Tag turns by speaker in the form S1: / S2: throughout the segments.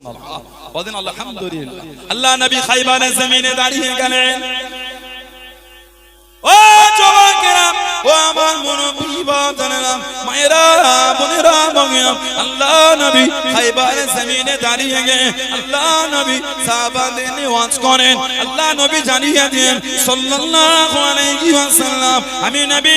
S1: বলেন আলহামদুলিল্লাহ। আল্লাহ নবী খাইবারের জমিনে দাঁড়িয়ে গেলেন। ও যুবকেরা, ও আমার মুরব্বি বাজানেরা, মায়েরা, বোনেরা, ভাইয়েরা, আল্লাহ নবী খাইবারের জমিনে দাঁড়িয়ে গিয়ে আল্লাহ নবী সাহাবাদের নিয়ে ওয়াজ করেন। আল্লাহ নবী জানিয়ে দেন সাল্লাল্লাহু আলাইহি ওয়াসাল্লাম, আমি নবী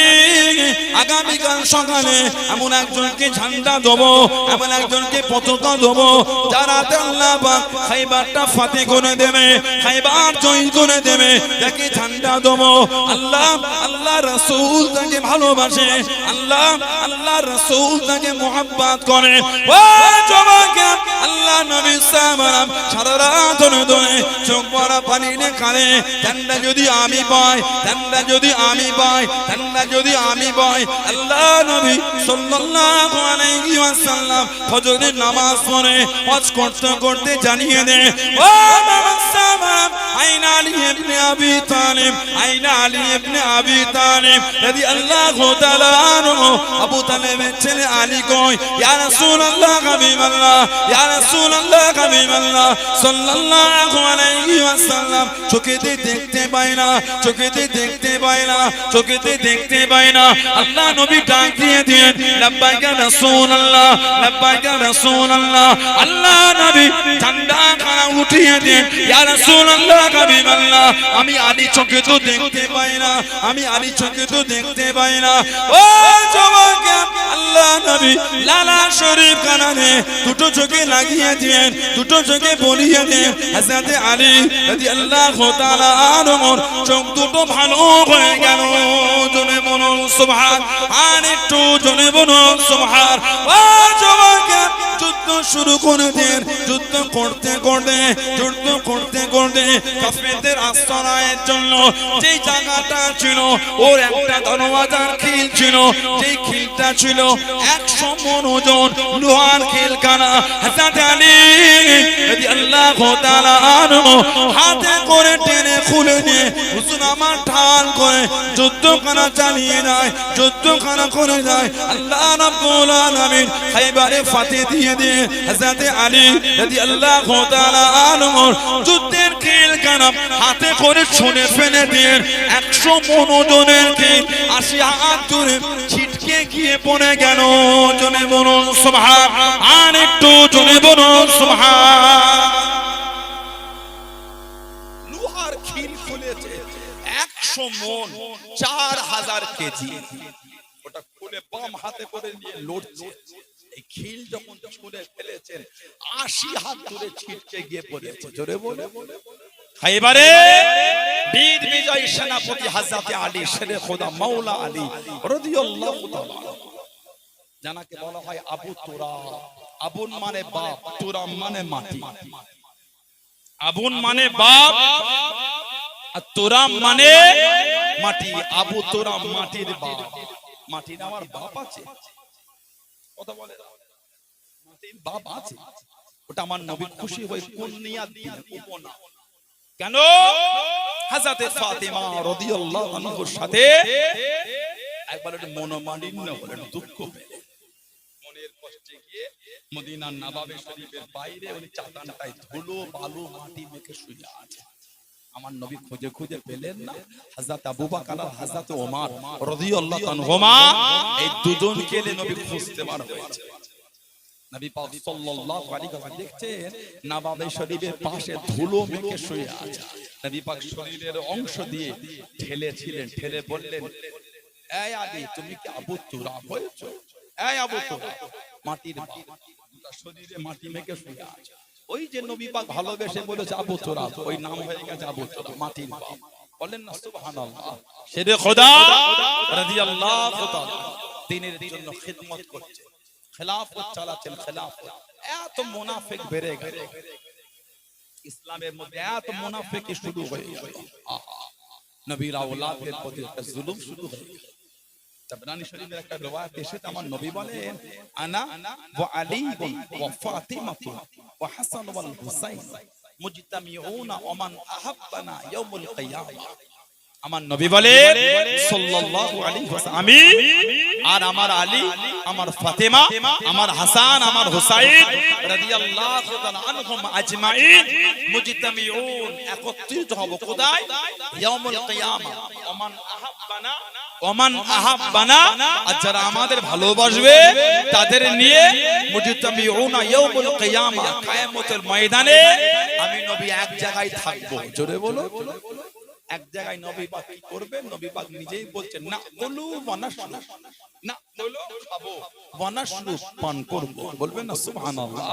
S1: আগামীকাল সকালে এমন একজনকে ঝান্ডা দেবো, এমন একজনকে পতাকা দেবো, যারা আল্লাহ পাক খাইবারটা ফাতে করে দেবে, খাইবার জয় করে দেবে, যাকে ঝান্ডা দেবো। আল্লাহ রাসূল তাকে ভালোবাসে, আল্লাহ রাসূল তাকে মুহাব্বত করে। ও যুবক, আল্লাহ নবী সাহাবারা সারা রাত ধরে ধরে চোখ ভরা পানি নিয়ে কাঁদে, ঠান্ডা যদি আমি পাই, ঠান্ডা যদি আমি পাই, ঠান্ডা যদি আমি পাই। আল্লাহ নবী সাল্লাল্লাহু আলাইহি ওয়াসাল্লাম ফজরের নামাজ পড়ে ওয়াজ করতে করতে জানিয়ে দেন, ও সাহাবারা, আইনা আলী ইবনে আবি তালিব, আইনা আলী ইবনে আবি তালিব রাদিয়াল্লাহু তাআলা আনহু। আবু তালেবের ছেলে আলী কই, ইয়া রাসূলুল্লাহ হাবিবাল্লাহ, ইয়া রাসূলুল্লাহ হাবিবাল্লাহ সাল্লাল্লাহু আলাইহি ওয়াসাল্লাম চোখেতে দেখতে পায় না, চোখেতে দেখতে পায় না, চোখেতে দেখতে পায় না। আল্লাহ নবী ডাক দিয়ে দেন, লাব্বাইকা রাসূলুল্লাহ, লাব্বাইকা রাসূলুল্লাহ। আল্লাহ নবী ঠান্ডা খানা উঠিয়ে দেন, ইয়া রাসূলুল্লাহ হাবিবাল্লাহ, আমি আলী চোখে তো দেখতে পাই না, আমি আলী চোখে তো দেখতে পাই না। ও যুবক, আল্লাহ নবী লালা শরীফ কানে দুটো চোখে লাগিয়ে দেন, দুটো চোখে বলিয়ে দেন, হযরত আলী রাদিয়াল্লাহু তাআলা আনহুর চোখ দুটো ভালো হয়ে গেল। জোরে বলুন সুবহান, আর একটু জোরে বলুন সুবহান। ও যুবক, যুদ্ধ শুরু করে দেন, যুদ্ধ করতে করতে, যুদ্ধ করতে করতে কাফেরদের আশ্রয়ের জন্য যেই জায়গাটা ছিল, ওর একটা দরওয়াজার খিল ছিল, যেই খিলটা ছিল 100 মণ ওজন লোহার খিলখানা। হযরত আলী রাদিয়াল্লাহু তাআলা আনহু হাতে করে টেনে খুলে নিয়ে হুজুর আমার ঢাল করে যুদ্ধখানা চালিয়ে যায়, যুদ্ধখানা করে যায়। আল্লাহ রাব্বুল আলামিন খাইবারে ফাতে দিয়ে দিয়ে হযরত আলী রাদিয়াল্লাহু তাআলা আনহু যুদ্ধের খিলখানা হাতে করে ছুঁড়ে ফেলে দিয়ে 100 মণ ওজনের খিল 80 হাত দূরে ছিটকে গিয়ে পড়ে গেল। জোরে বলুন সুবহান, আর একটু জোরে বলুন সুবহান। লোহার খিল খুলেছে 100 মণ, 4000 কেজি। ওটা খুলে বাম হাতে করে নিয়ে লড়ছে। এই খিল যখন ছুঁড়ে ফেলেছেন 80 হাত দূরে ছিটকে গিয়ে পড়েছে। জোরে বলে খাইবারে বীর বিজয় সেনাপতি হযরত আলী শেরে খোদা মাওলা আলী রাদিয়াল্লাহু তাআলা, জানাকে বলা হয় আবু তুরাব। আবুন মানে বাপ, তুরাব মানে মাটি। আবুন মানে বাপ আর তুরাব মানে মাটি। আবু তুরাব মাটির বাপ। মাটির আমার বাপ আছে, কথা বলে মাটির বাপ আছে। ওটা আমার নবী খুশি হয়ে কুনিয়াত দিলেন, উপনাম। কেন? হযরত ফাতিমা রাদিয়াল্লাহু আনহার সাথে একবার একটু মনোমালিন্য হলেন, দুঃখ পেলেন। মনের কষ্টে গিয়ে মদিনার নবাবে শরীফের বাইরে ওই চাতানটায় ধুলো বালু মাটি মেখে শুয়ে আছে। আমার নবী খুঁজে খুঁজে পেলেন না। হযরত আবু বকর আর হযরত ওমর রাদিয়াল্লাহু আনহুমা এই দুজনকে নবী খুঁজতে বার হয়েছে। নবী পাক সাল্লাল্লাহু আলাইহি ওয়াসাল্লাম দেখছেন নবাবে শরীফের পাশে ধুলো মেখে শুয়ে আছে। নবী পাক শরীরের অংশ দিয়ে ঠেলেছিলেন, ঠেলে বললেন, এই আলী, তুমি কি আবু তুরাব হয়েছো? এই আবু তুরাব, মাটির বাপ, গোটা শরীরে মাটি মেখে শুয়ে আছে। ওই যে নবী পাক ভালোবেসে বলেছে আবু তুরাব, ওই নাম হয়ে গেছে আবু তুরাব, মাটির বাপ। বলেন না সুবহানাল্লাহ। শেরে খোদা রাদিয়াল্লাহু তাআলা দ্বীনের জন্য খিদমত করছে, খেলাফত চালাচ্ছেন। খেলাফত এত মুনাফিক বেড়ে গেল, ইসলামের মধ্যে এত মুনাফিকি শুরু হয়ে গেল। নবীর আওলাদের প্রতি একটা জুলুম শুরু হয়ে গেল। তাবরানী শরীফের একটা রওয়ায়াত এসেছে, আমার নবী বলেন, আনা ওয়া আলী ওয়া ফাতিমা ওয়া হাসান ওয়াল হুসাইন মুজতামিউনা ওয়া মান আহাব্বানা ইয়াউমুল কিয়ামা। আমার নবী বলে সাল্লাল্লাহু আলাইহি ওয়াসাল্লাম, আমি আর আমার আলী, আমার ফাতেমা, আমার হাসান, আমার হুসাইন রাদিয়াল্লাহু তাআলা আনহুম আজমাইন মুজতামিউন, একত্রিত হব কোথায়? ইয়াউমুল কিয়ামা। ওমান আহাব্বানা, আর যারা আমাদের ভালোবাসবে তাদের নিয়ে মুজতামিউনা ইয়াউমুল কিয়ামা, কিয়ামতের ময়দানে আমি নবী এক জায়গায় থাকবো। জোরে বলো, এক জায়গায় নবী পাক কি করবেন? নবী পাক নিজেই বলছেন, না বলু ওয়ানাশরু, না বলো খাবো, ওয়ানাশরু পান করব। বলবেন না সুবহানাল্লাহ।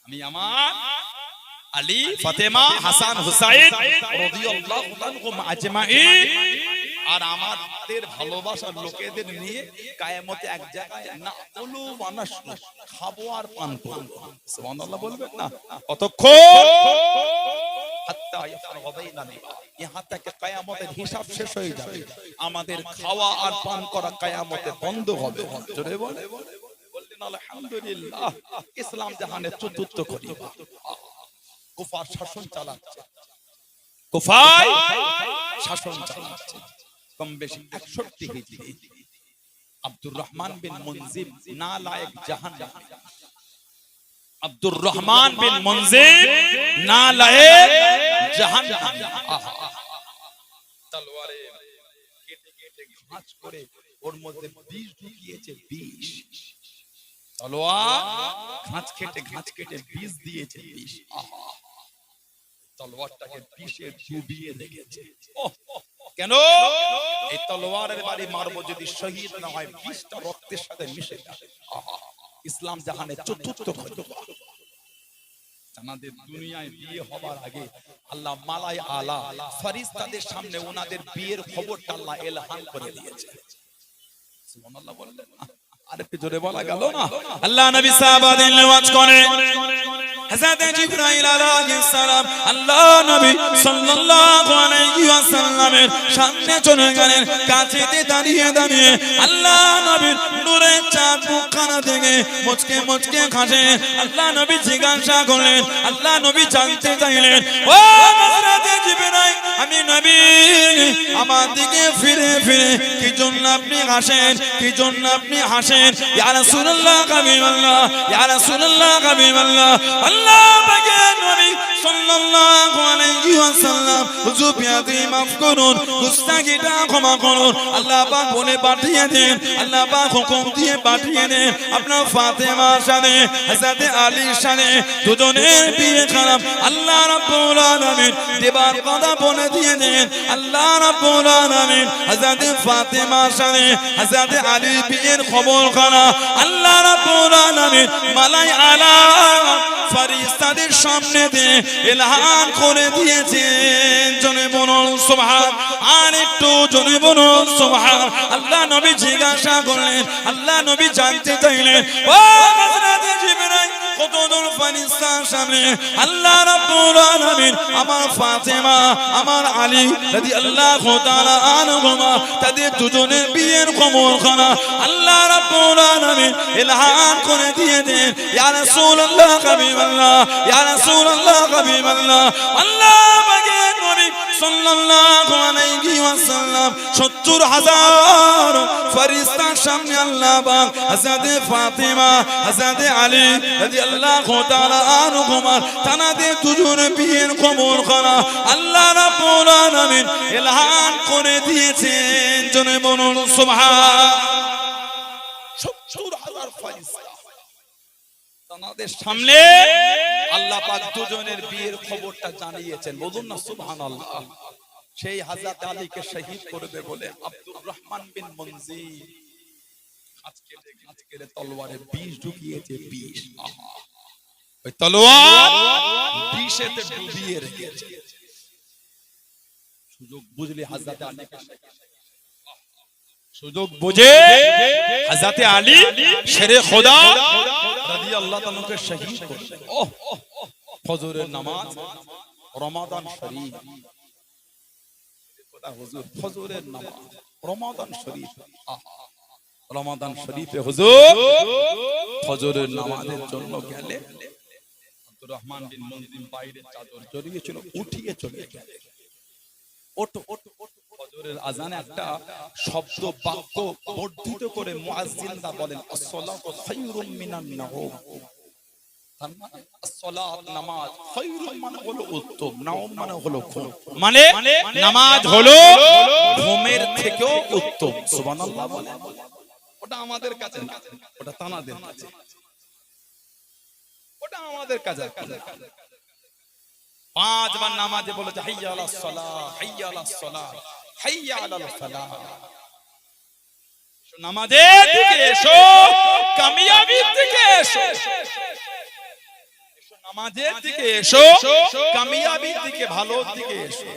S1: আমি আমার আলী, ফাতেমা, হাসান, হুসাইন রাদিয়াল্লাহু আনহুম আজমাইন আর আমাদের ভালোবাসার লোকেদের নিয়ে কিয়ামতে এক জায়গায় না বলু ওয়ানাশরু, খাবো আর পান করব। সুবহানাল্লাহ বলবেন না? কতক্ষণ? কিয়ামতের হিসাব শেষ হয়ে যাবে, আমাদের খাওয়া আর পান করা কিয়ামতে বন্ধ হবে। জোরে বলে বললেন আলহামদুলিল্লাহ। ইসলাম জাহানের চতুর্থ খলিফা কুফার শাসন চালাচ্ছে, কুফায় শাসন চালাচ্ছে কম বেশি 61 হিজরি। আব্দুর রহমান বিন মুনজির নালায়েক জাহান্নামী, আব্দুর রহমান বিন মুনজির নালায়েক জাহান্নামী, তলোয়ারে কেটে কেটে ঘাঁচ করে ওর মধ্যে বিষ ঢুকিয়েছে, বিষ। তলোয়ার ঘাঁচ কেটে বিষ দিয়েছে, বিষ। তলোয়ারটাকে বিষে ডুবিয়ে রেখেছে। কেন? এই তলোয়ারের বাড়ি মারবো, যদি শহীদ না হয় বিষটা রক্তের সাথে মিশে যাবে। ইসলাম জাহানের চতুর্থ খলিফা। জানাদের দুনিয়ায় বিয়ে হবার আগে আল্লাহ মালাই আলা ফেরেশতাদের সামনে ওনাদের বিয়ের খবরটা আল্লাহ এলহান করে দিয়েছে। সুবহানাল্লাহ বললেন না? আরেকটু জোরে বলা গেল না? আল্লাহ নবী সাহাবাদের ওয়াজ করে হযরত জিবরাইল আলাইহিস সালাম আল্লাহ নবী সাল্লাল্লাহু আলাইহি ওয়াসাল্লামের সামনে চলে গেলেন, কাছেতে দাঁড়িয়ে দাঁড়িয়ে আল্লাহ নবীর নূরের চাঁদ মুখখানা থেকে মুচকে মুচকে হাসে। আল্লাহ নবী জিজ্ঞাসা করলেন, আল্লাহ নবী জানতে চাইলেন, ও হযরত জিবরাইল, আমি নবী, আমার দিকে ফিরে ফিরে কি জন্য আপনি হাসেন? কি জন্য আপনি হাসেন? ইয়া রাসূলুল্লাহ হাবিবাল্লাহ, ইয়া রাসূলুল্লাহ হাবিবাল্লাহ, আল্লাহ পাকের নবী সাল্লাল্লাহু আলাইহি ওয়াসাল্লাম, হুজুর বিয়াদি মাফ করুন, গুস্তাখিটা ক্ষমা করুন। আল্লাহ পাক বলে পাঠিয়ে দেন, আল্লাহ পাক হুকুম দিয়ে পাঠিয়ে দেন, আপনার ফাতেমার সাথে হযরত আলীর সাথে দুজনের বিয়ে খারাপ। আল্লাহ রাব্বুল আলামিন দেবার কথা বলে দিয়ে দেন, আল্লাহ রাব্বুল আলামিন হযরত ফাতেমার সাথে হযরত আলীর বিয়ের খবর খারাপ। আল্লাহ রাব্বুল আলামিন মালাই আলা ফেরেশতাদের সামনে দিয়ে এলান করে দিয়েছেন। জনে বলুন সুবহান, আর একটু জনে বলুন সুবহান। আল্লাহ নবী জিজ্ঞাসা করলেন, আল্লাহ নবী জানতে চাইলেন, ও হযরত জিবরাইল, কতজন ফেরেশতার সামনে আল্লাহ রাব্বুল আলামিন আমার ফাতেমা, আমার আলী রাদিয়াল্লাহু তাআলা আনহুমা তাদের দুজনের বিয়ের খবর খানা আল্লাহ রাব্বুল আলামিন এলান করে দিয়ে দেন। ইয়া রাসূলুল্লাহ হাবিবাল্লাহ, ইয়া রাসূলুল্লাহ হাবিবাল্লাহ, আল্লাহ পাকের নবী সাল্লাল্লাহু আলাইহি ওয়াসাল্লাম ৭০,০০০ ফেরেশতার সামনে আল্লাহ পাক হযরত ফাতেমা, হযরত আলী রাদিয়াল্লাহু তাআলা আনহুমা তানাদের দুজনের বিয়ের খবর খানা আল্লাহ রাব্বুল আলামিন এলান করে দিয়েছেন। জনে বলুন সুবহান। ৭০,০০০ ফেরেশতা তানাদের সামনে আল্লাহ পাক দুজনের বিয়ের খবরটা জানিয়েছেন। বলুন না সুবহানাল্লাহ। সেই হযরত আলীকে শহীদ করবে বলে আব্দুর রহমান বিন মুনজির ঘাঁচ কেটে তলোয়ারে বিষ ঢুকিয়েছে, বিষ। ওই তলোয়ার বিষেতে ডুবিয়ে রেখেছে। সুযোগ বুঝলে হযরত আলীকে, সুযোগ বুঝে হযরত আলী শেরে খোদা রাদিয়াল্লাহু তাআলাকে শহীদ করলেন। ফজরের নামাজ, রমাদান শরীফ, হুজুর ফজরের নামাজ, রমাদান শরীফ, রমাদান শরীফে হুজুর ফজরের নামাজের জন্য গেলে আব্দুর রহমান বিন মুনজির বাইরে চাদর জড়িয়েছিল, উঠিয়ে চলে গেলেন। ওঠো। ফজরের আজানে একটা শব্দ বাক্য বর্ধিত করে মুয়াজ্জিনরা বলেন আসসালাতু খায়রুম মিনান নাওম। তার মানে আসসালাত নামাজ, খায়রুম মানে হলো উত্তম, নাওম মানে হলো ঘুম, মানে নামাজ হলো ঘুমের থেকেও উত্তম। সুবহানাল্লাহ বলেন। ওটা আমাদের কাছে না, ওটা তানাদের কাছে, ওটা আমাদের কাছে। পাঁচবার নামাজে বলেছে হাইয়া আলাস সালাহ, হাইয়া আলাস সালাহ, হাইয়া আলাল ফালাহ। নামাজের দিকে এসো, কামিয়াবির দিকে এসো। নামাজের দিকে এসো, কামিয়াবির দিকে, ভালোর দিকে এসো।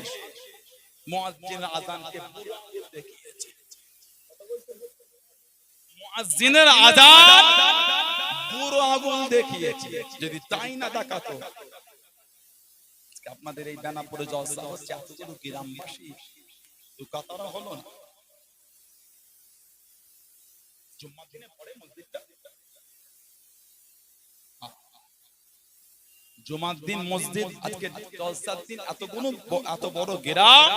S1: মুয়াজ্জিন আযানকে পুরো দেখিয়েছে। মুয়াজ্জিনের আযান পুরো আগুন দেখিয়েছে। যদি তাই না দেখাতো, আপনাদের এই বেনাপুরে জলসা হচ্ছে, এতগুলো গ্রামবাসী দুকাতারা হলো না। জুম্মার দিনে পড়ে মসজিদটা, জুমার দিন মসজিদ, আজকে জলসার দিন এত বড় গ্রাম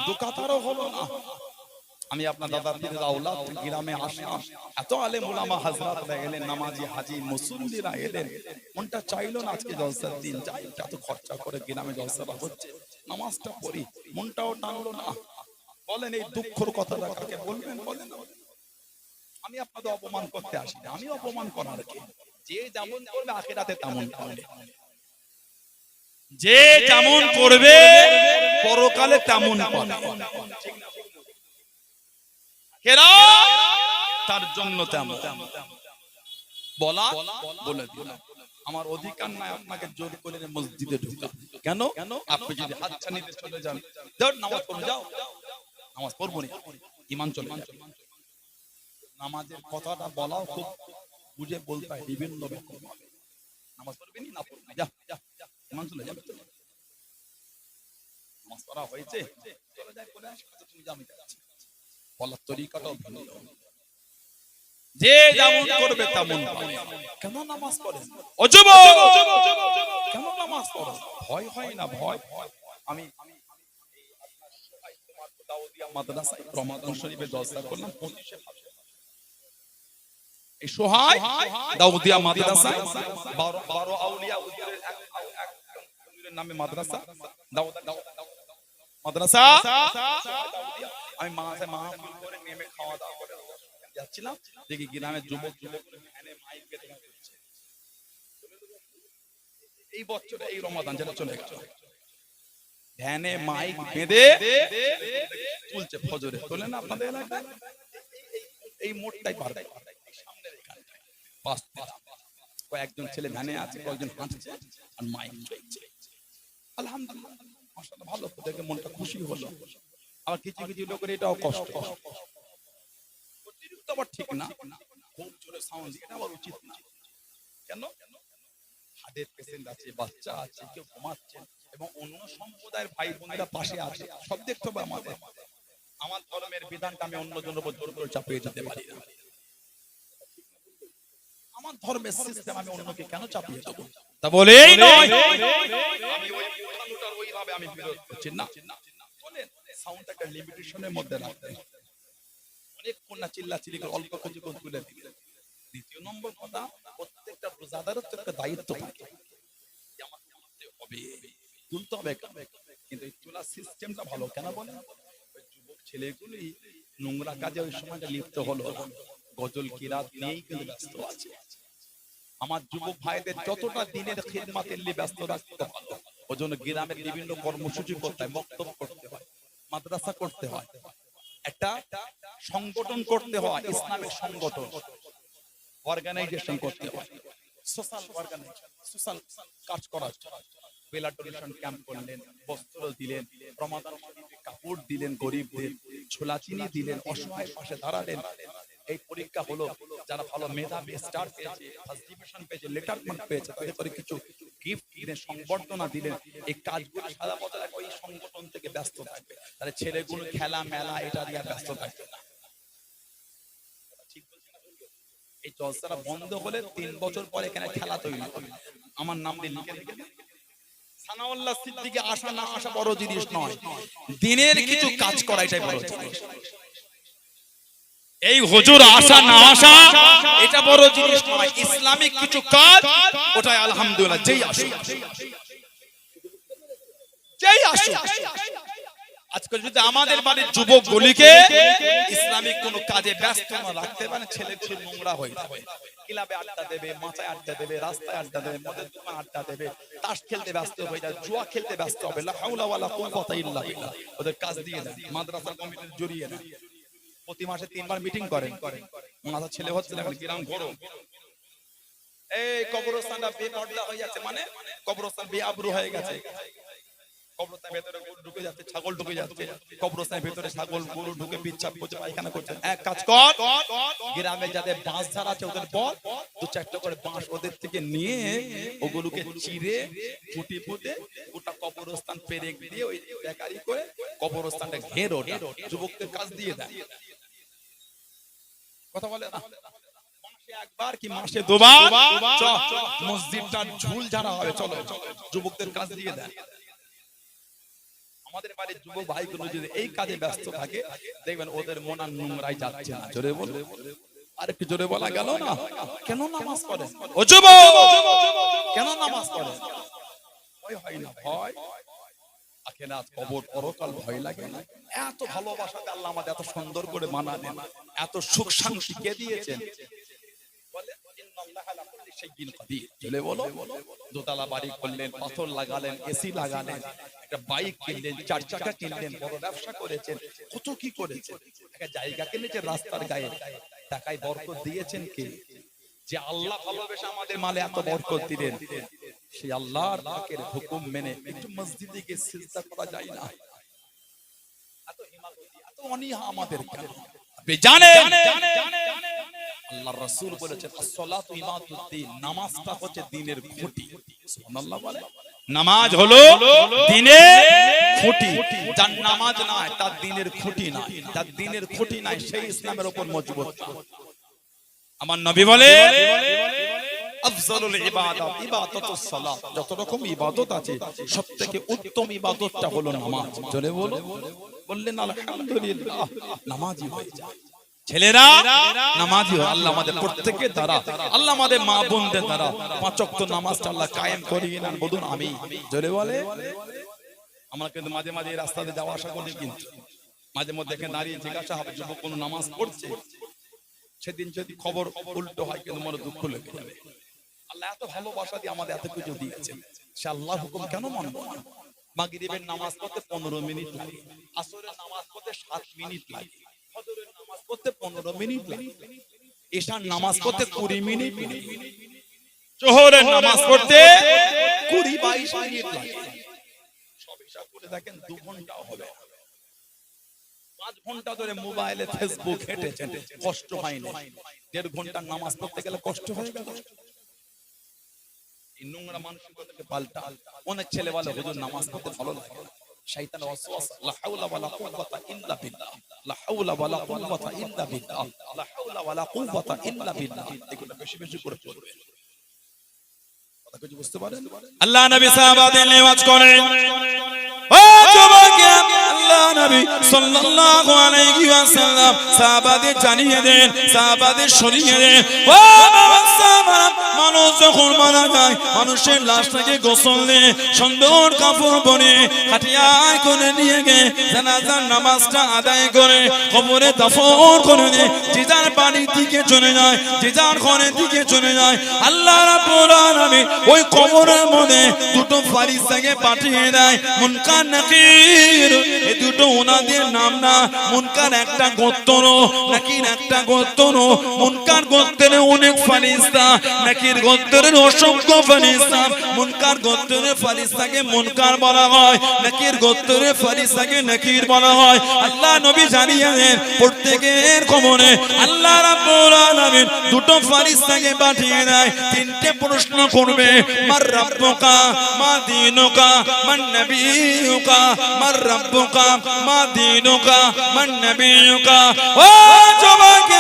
S1: দুকাতারা হলো না। আমি আপনার দাদা পীরের আওলাদ গ্রামে আসলাম, এত আলেম ওলামা হযরতরা এলেন, নামাজি হাজী মুসল্লিরা এলেন, মনটা চাইলো না আজকে জলসার দিন যাই, এত খরচা করে গ্রামে জলসাটা হচ্ছে, নামাজটা পড়ি, মনটাও টানলো না। বলেন এই দুঃখের কথাটা কাকে বলবেন? বলেন আমি আপনাদের অপমান করতে আসি না, আমি অপমান করার কে? যে যেমন করবে আখিরাতে তেমন পাবে, যে যেমন করবে পরকালে তেমন পাবে। তার জন্য তেমন বলা বলে দিলাম। আমার অধিকার নাই আপনাকে জোর করে মসজিদে ঢোকা। কেন? আপনি যদি হাতছানিতে চলে যান, যাও নামাজ পড়ো, যাও নামাজ পড়বো না, ঈমান চলে যাবে। নামাজের কথাটা বলাও খুব বুঝে বলতে হয়, বিভিন্ন রকম ভাবে। নামাজ পড়বি না পড়বি, যা ঈমান চলে যাবে। নামাজ পড়া হয়েছে, চলে যায়, পড়ে আসে, তুমি যাও, আমি যাচ্ছি। বলার তরিকাটাও ভিন্ন। যে যেমন করবে তেমন পাবে। কেন নামাজ পড়েন? ও যুবক, কেন নামাজ পড়ো? ভয় হয় না? ভয়। আমি দাউদিয়া মাদ্রাসায় রমাদান শরীফে জলসা করলাম 25 এই সোহাই দাউদিয়া মাদ্রাসায় 12 আউলিয়া হুজুরের এক নামে মাদ্রাসা, মাদ্রাসা। আমি মাহফিল করে নেমে খাওয়া দাওয়া করে যাচ্ছিলাম, দেখি গ্রামের যুবক ভ্যানে মাইক বেঁধে যাচ্ছে। এই বছর এই রমাদান যেটা চলে গেল, ভ্যানে মাইক বেঁধে তুলছে ফজরে, তোলে না আপনাদের এলাকায়? এই মোড়টাই পারবে, সামনের এখানটায় কয়েকজন ছেলে ভ্যানে আছে, কয়েকজন হাঁটছে আর মাইক চলছে। আলহামদুলিল্লাহ, মাশাআল্লাহ, ভালো, দেখে মনটা খুশি হলো। আবার কিছু কিছু লোকের এটাও কষ্ট, অতিরিক্ত আবার ঠিক না, খুব জোরে সাউন্ড, এটা আবার উচিত না। কেন? হার্টের পেশেন্ট আছে, বাচ্চা আছে, কেউ ঘুমাচ্ছে, এবং অন্য সম্প্রদায়ের ভাই বোনেরা পাশে আছে, সব দেখতে হবে আমাদের। আমার ধর্মের বিধানটা আমি অন্যজনের উপর জোর করে চাপিয়ে যেতে পারি না। আমার ধর্মের সিস্টেম আমি অন্যকে কেন চাপিয়ে দেবো? তা বলেই নয় আমি ওই উঠানোটার ওইভাবে আমি বিরোধ করছি না। বলেন সাউন্ডটা একটা লিমিটেশনের মধ্যে রাখতে, অনেক কন্যা চিল্লাচিল্লি করে অল্প কিছু করে তুলে দিবে। দ্বিতীয় নম্বর কথা, প্রত্যেকটা রোজাদারের তো একটা দায়িত্ব থাকে, আমার তুলতে হবে, তুলতে হবে, কিন্তু এই তোলার সিস্টেমটা ভালো কেন বলেন? যুবক ছেলেগুলি নোংরা কাজে ওই সময়টা লিপ্ত হলো, গজল কিরাত নিয়েই কিন্তু ব্যস্ত আছে। আমার যুবক ভাইদের যতটা দিনের খিদমাতের নিয়ে ব্যস্ত রাখতে পারো, ওই জন্য গ্রামের বিভিন্ন কর্মসূচি করতে হয়, বক্তব্য করতে হয়, মাদ্রাসা করতে হয়, একটা সংগঠন করতে হয়, ইসলামিক সংগঠন অর্গানাইজেশন করতে হয়, সোশ্যাল অর্গানাইজেশন, সোশ্যাল কাজ করার জন্য ব্লাড ডোনেশন ক্যাম্প করলেন, বস্ত্র দিলেন, রমাদান শরীফে কাপড় দিলেন, গরিবদের ছোলা চিনি দিলেন, অসহায় পাশে দাঁড়ালেন। এই পরীক্ষা হলো, যারা ভালো মেধাবী স্টার পেয়েছে, ফার্স্ট ডিভিশন পেয়েছে, লেটার মার্ক পেয়েছে, তাদের করে কিছু গিফট দিলেন, সংবর্ধনা দিলেন। এই কাজগুলো সারা বছর ওই সংগঠন থেকে ব্যস্ত থাকবে, তাহলে ছেলেগুলো খেলা মেলা এটা দিয়ে ব্যস্ত থাকবে না। এই জলসাটা বন্ধ হলে 3 বছর পরে এখানে খেলা তৈরি হবে, আমার নাম দিয়ে লিখে সানাউল্লাহ সিদ্দিকী আসা না আসা বড় জিনিস নয়, দিনের কিছু কাজ করা এটাই বড় জিনিস। এই হুজুর আসা না আসা এটা বড় জিনিস নয়, ইসলামিক কিছু কাজ ওটাই আলহামদুলিল্লাহ। যেই আসুক যেই আসুক, আজকে যদি আমাদের বাড়ির যুবক গুলিকে ইসলামিক কোন কাজে ব্যস্ত না রাখতে পারে, ছেলে ছেলে নোংরা হয়ে যাবে। ক্লাবে আড্ডা দেবে, মাথায় আড্ডা দেবে, রাস্তায় আড্ডা দেবে, মদের দোকান আড্ডা দেবে, তাস খেলতে ব্যস্ত হয়ে যায়, জুয়া খেলতে ব্যস্ত হবে। লা হাওলা ওয়ালা কুওয়াতা ইল্লা বিল্লাহ। ওদের কাজ দিয়ে দেন, মাদ্রাসা কমিটির জড়িয়ে দেন, প্রতি মাসে 3 বার মিটিং করেন। মাথা ছেলে হচ্ছে না, গ্রাম গরম। এই কবরস্থানটা বেপর্দা হয়ে যাচ্ছে, মানে কবরস্থান বেআবরু হয়ে গেছে। কবরস্থানের ভেতরে গরু ঢুকে যাচ্ছে, ছাগল ঢুকে যাচ্ছে, কবরস্থানের ভেতরে ছাগল গরু ঢুকে পিচ্ছাপ করছে, পায়খানা করছে। এক কাজ কর, গ্রামে যাদের বাঁশ ঝাড় আছে ওদের বল 2-4টা করে বাঁশ ওদের থেকে নিয়ে ওগুলোকে চিরে ফুটি ফুটে গোটা কবরস্থান পেরেক দিয়ে ওই বেকারি করে কবরস্থানটা ঘের ওঠে। যুবকদের কাজ দিয়ে দেয়, কথা বলে না। মাসে একবার কি মাসে 2 বার মসজিদটা ঝুল ঝাড়া হবে, চলো যুবকদের কাজ দিয়ে দেয়। আমাদের বাড়ির যুবক ভাইগুলো যদি এই কাজে ব্যস্ত থাকে, দেখবেন ওদের মন আর নোংরাই যাচ্ছে না। জোরে বল, আর একটু জোরে বলা গেল না? কেন নামাজ পড়ে ও যুবক? কেন নামাজ পড়ে? ভয় হয় না? ভয় আখিরাত, কবর, পরকাল ভয় লাগে না? এত ভালোবাসাতে আল্লাহ আমাদের এত সুন্দর করে বানালেন, এত সুখ শান্তি কে দিয়েছেন। বলে ইন্নাল্লাহা আলা কুল্লি শাইইন কাদির। জোরে বলো। দোতলা বাড়ি করলেন, পাথর লাগালেন, এসি লাগালেন, একটা বাইক কিনলেন, 4 চাকা কিনলেন, বড় ব্যবসা করেছেন, কত কি করেছেন। একটা জায়গা কিনেছেন রাস্তার গায়ে, টাকায় বরকত দিয়েছেন কে? যে আল্লাহ ভালোবেসে আমাদের মালে এত বরকত দিলেন, সেই আল্লাহর পাকের হুকুম মেনে একটু মসজিদে গিয়ে সিজদা করা যায় না? এত হিমাগতি, এত অনীহা আমাদের কেন? আপনি জানেন আল্লাহর রাসূল বলেছেন as-সালাতু ইমাদুদ্দিন, নামাজটা হচ্ছে দ্বীনের খুঁটি। সুবহানাল্লাহ বলে। নামাজ হলো দ্বীনের খুঁটি। যার নামাজ নাই তার দ্বীনের খুঁটি নাই, যার দ্বীনের খুঁটি নাই সেই ইসলামের উপর মজবুত না। আমার নবী বলে আফজালুল ইবাদাত ইবাদাতুস সালাত। যত রকম ইবাদত আছে সবথেকে উত্তম ইবাদতটা হলো নামাজ। জোরে বলো। বললেন আলহামদুলিল্লাহ, নামাজি হয়ে যায়। ছেলেরা নামাজি হয়। আল্লাহ আমাদের প্রত্যেকের দ্বারা, আল্লাহ আমাদের মা বোনদের দ্বারা 5 ওয়াক্ত নামাজটা আল্লাহ কায়েম করিয়ে নেন। বলুন আমিন। জোরে বলে। আমরা কিন্তু মাঝে মাঝে রাস্তাতে যাওয়া আসা করি, কিন্তু মাঝে মধ্যে দেখে দাঁড়িয়ে জিজ্ঞাসা হবে যুবক কোন নামাজ পড়ছে, সেদিন যদি খবর উল্টো হয় কিন্তু মনে দুঃখ লেগে যাবে। আল্লাহ এত ভালোবাসা দিয়ে আমাদের এত কিছু দিয়েছেন, সে আল্লাহ হুকুম কেন মানব না? মাগরিবের নামাজ পড়তে 15 মিনিট লাগে, আসরের নামাজ পড়তে 7 মিনিট লাগে, ফজরের নামাজ পড়তে 15 মিনিট লাগে, এশার নামাজ পড়তে 20 মিনিট লাগে, জোহরের নামাজ পড়তে 20-22 মিনিট লাগে। সব হিসাব করে দেখেন 2 ঘন্টাও হবে। 5 ঘন্টা ধরে মোবাইলে ফেসবুক হেঁটেছেন, কষ্ট হয় না? 1.5 ঘন্টার নামাজ পড়তে গেলে কষ্ট হয়ে গেল। এই নোংরা মানসিকতাকে পাল্টা। অনেক ছেলে বলে হুজুর নামাজ পড়তে ভালো লাগে না, শয়তান ওয়াসওয়াসা। লা হাওলা ওয়ালা কুওয়াতা ইল্লা বিল্লাহ, লা হাওলা ওয়ালা কুওয়াতা ইল্লা বিল্লাহ, লা হাওলা ওয়ালা কুওয়াতা ইল্লা বিল্লাহ। এগুলো বেশি বেশি করে পড়বে। কথা কি বুঝতে পারেন? আল্লাহ নবী সাহাবাদের নিয়াজ করেন, ও যুবক, আল্লাহ নবী সাল্লাল্লাহু আলাইহি ওয়াসাল্লাম সাহাবাদের জানিয়ে দেন, সাহাবাদের শরীয়ে দেন, ও সাহাবা, মানুষ যখন মারা যায় মানুষের লাশটাকে গোসল দিয়ে সুন্দর কাপড় পরে খাটিয়ায় করে নিয়ে গিয়ে জানাজার নামাজটা আদায় করে কবরে দাফন করে দিয়ে যে যার বাড়ির দিকে চলে যায়, যে যার ঘরের দিকে চলে যায়। আল্লাহ রাব্বুল আলামিন ওই কবরের মধ্যে 2টো ফেরেশতাকে পাঠিয়ে দেয়, মুনকার নাকির। এই 2টো ওনাদের নাম না, মুনকার একটা গোত্র, নাকির একটা গোত্র। মুনকার গোত্রের অনেক ফেরেশতা, নাকির গোত্রের অসংখ্য ফেরেশতা। মুনকার গোত্রের ফেরেশতাকে মুনকার বলা হয়, নাকির গোত্রের ফেরেশতাকে নাকির বলা হয়। আল্লাহ নবী জানিয়ে দেন প্রত্যেকের কবরে আল্লাহ রাব্বুল আলামিন 2টো ফেরেশতাকে পাঠিয়ে দেয়, 3টে প্রশ্ন করবে, মার রাব্বুকা মা দীনুকা মান নবিয়ুকা, মার রাব্বুকা মা দীনুকা মান নবিয়ুকা। ও যুবক,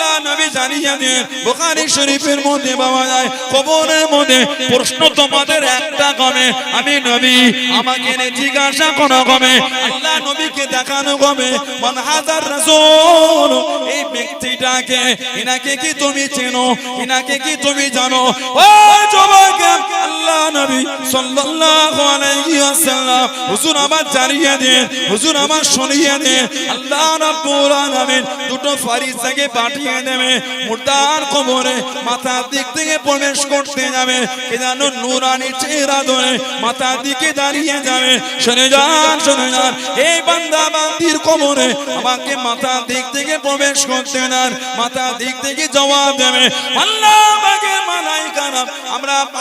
S1: আল্লাহ নবী জানিয়ে দেন বুখারী শরীফের মধ্যে পাওয়া যায় কবরের মধ্যে প্রশ্ন তোমাদের একটা হবে আমি নবী আমাকে জিজ্ঞাসা করা হবে আল্লাহ নবীকে দেখানো হবে মান হাজার রাসূল এই ব্যক্তিটাকে ইনাকে কি তুমি চেনো ইনাকে কি তুমি জানো ও যুবক আল্লাহ নবী সাল্লাল্লাহু আলাইহি ওয়াসাল্লাম হুজুর আমার জানিয়ে দেন হুজুর আমার শুনিয়ে দেন আল্লাহ রাব্বুল আলামিন দুটো ফেরেশতাকে পাঠিয়ে দেবে মুর্দার কবরে মাথার দিক থেকে প্রবেশ করতে যাবে কে যেন নূরানি চেহারা ধরে মাথার দিকে দাঁড়িয়ে যাবে শুনে যান এই বান্দা বান্দির কবরে আমাকে মাথার দিক থেকে প্রবেশ করতে দেন মাথার দিক থেকে জবাব দেবে আল্লাহ পাকের মালায়েকারা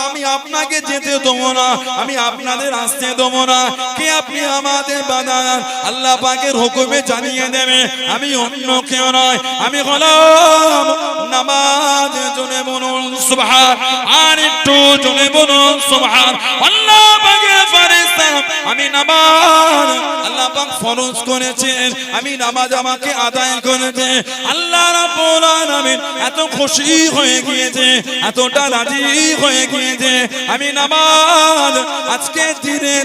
S1: আমি আপনাকে যেতে দেব না আমি আপনাদের আসতে দেব না কে আপনি আমাদের বাধা আল্লাহ পাকের হুকুমে জানিয়ে দেবে আমি অন্য কেউ নয় আমি গোলাম নামাজ জোরে বলুন সুবহান আর একটু জোরে বলুন সুবহান আল্লাহ পাকের ফেরেশতা আমি নামাজ আল্লাহ পাক ফরজ করেছেন আমি নামাজ আমাকে আদায় করেছে আল্লাহ রাব্বুল আলামিন এত খুশি হয়ে গিয়েছে এতটা রাজি হয়ে গিয়েছে আমি নামাজ আজকে দিনে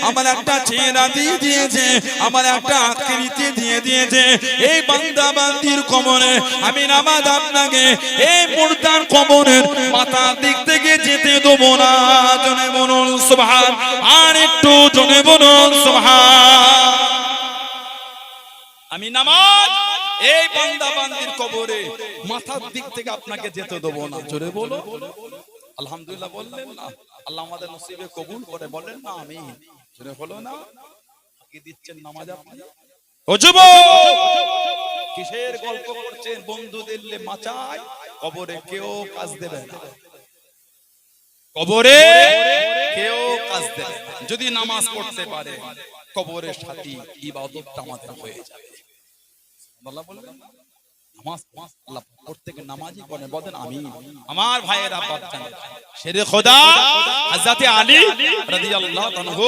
S1: আমার একটা চেহারা দিয়ে দিয়েছে আমার একটা আকৃতি দিয়ে দিয়েছে এই বান্দা বান্দির কবরে আমি নামাজ আপনাকে এই মুর্দার কবরের মাথার দিক থেকে যেতে দেব না জোরে বলুন সুবহান আর একটু জোরে বলুন সুবহান আমি নামাজ এই বান্দা বান্দির কবরে মাথার দিক থেকে আপনাকে যেতে দেব না জোরে বলো আলহামদুলিল্লাহ বললেন না আল্লাহ আমাদের নসিবে কবুল করে বলেন না আমিন জোরে হলো না কি দিচ্ছেন নামাজ আপনি ও যুবক কিসের গল্প করছেন বন্ধুদের মাচায় কবরে কেউ কাজ দেবে না কবরে কেউ কাজ দেবে না যদি নামাজ পড়তে পারে কবরের সাথী ইবাদতটা আমাদের হয়ে যাবে আল্লাহ বললেন নামাজ আল্লাহ প্রত্যেক নামাজি বলেন বলেন আমিন আমার ভাইয়েরা বাচ্চা শেরে খোদা হযরত আলী রাদিয়াল্লাহু আনহু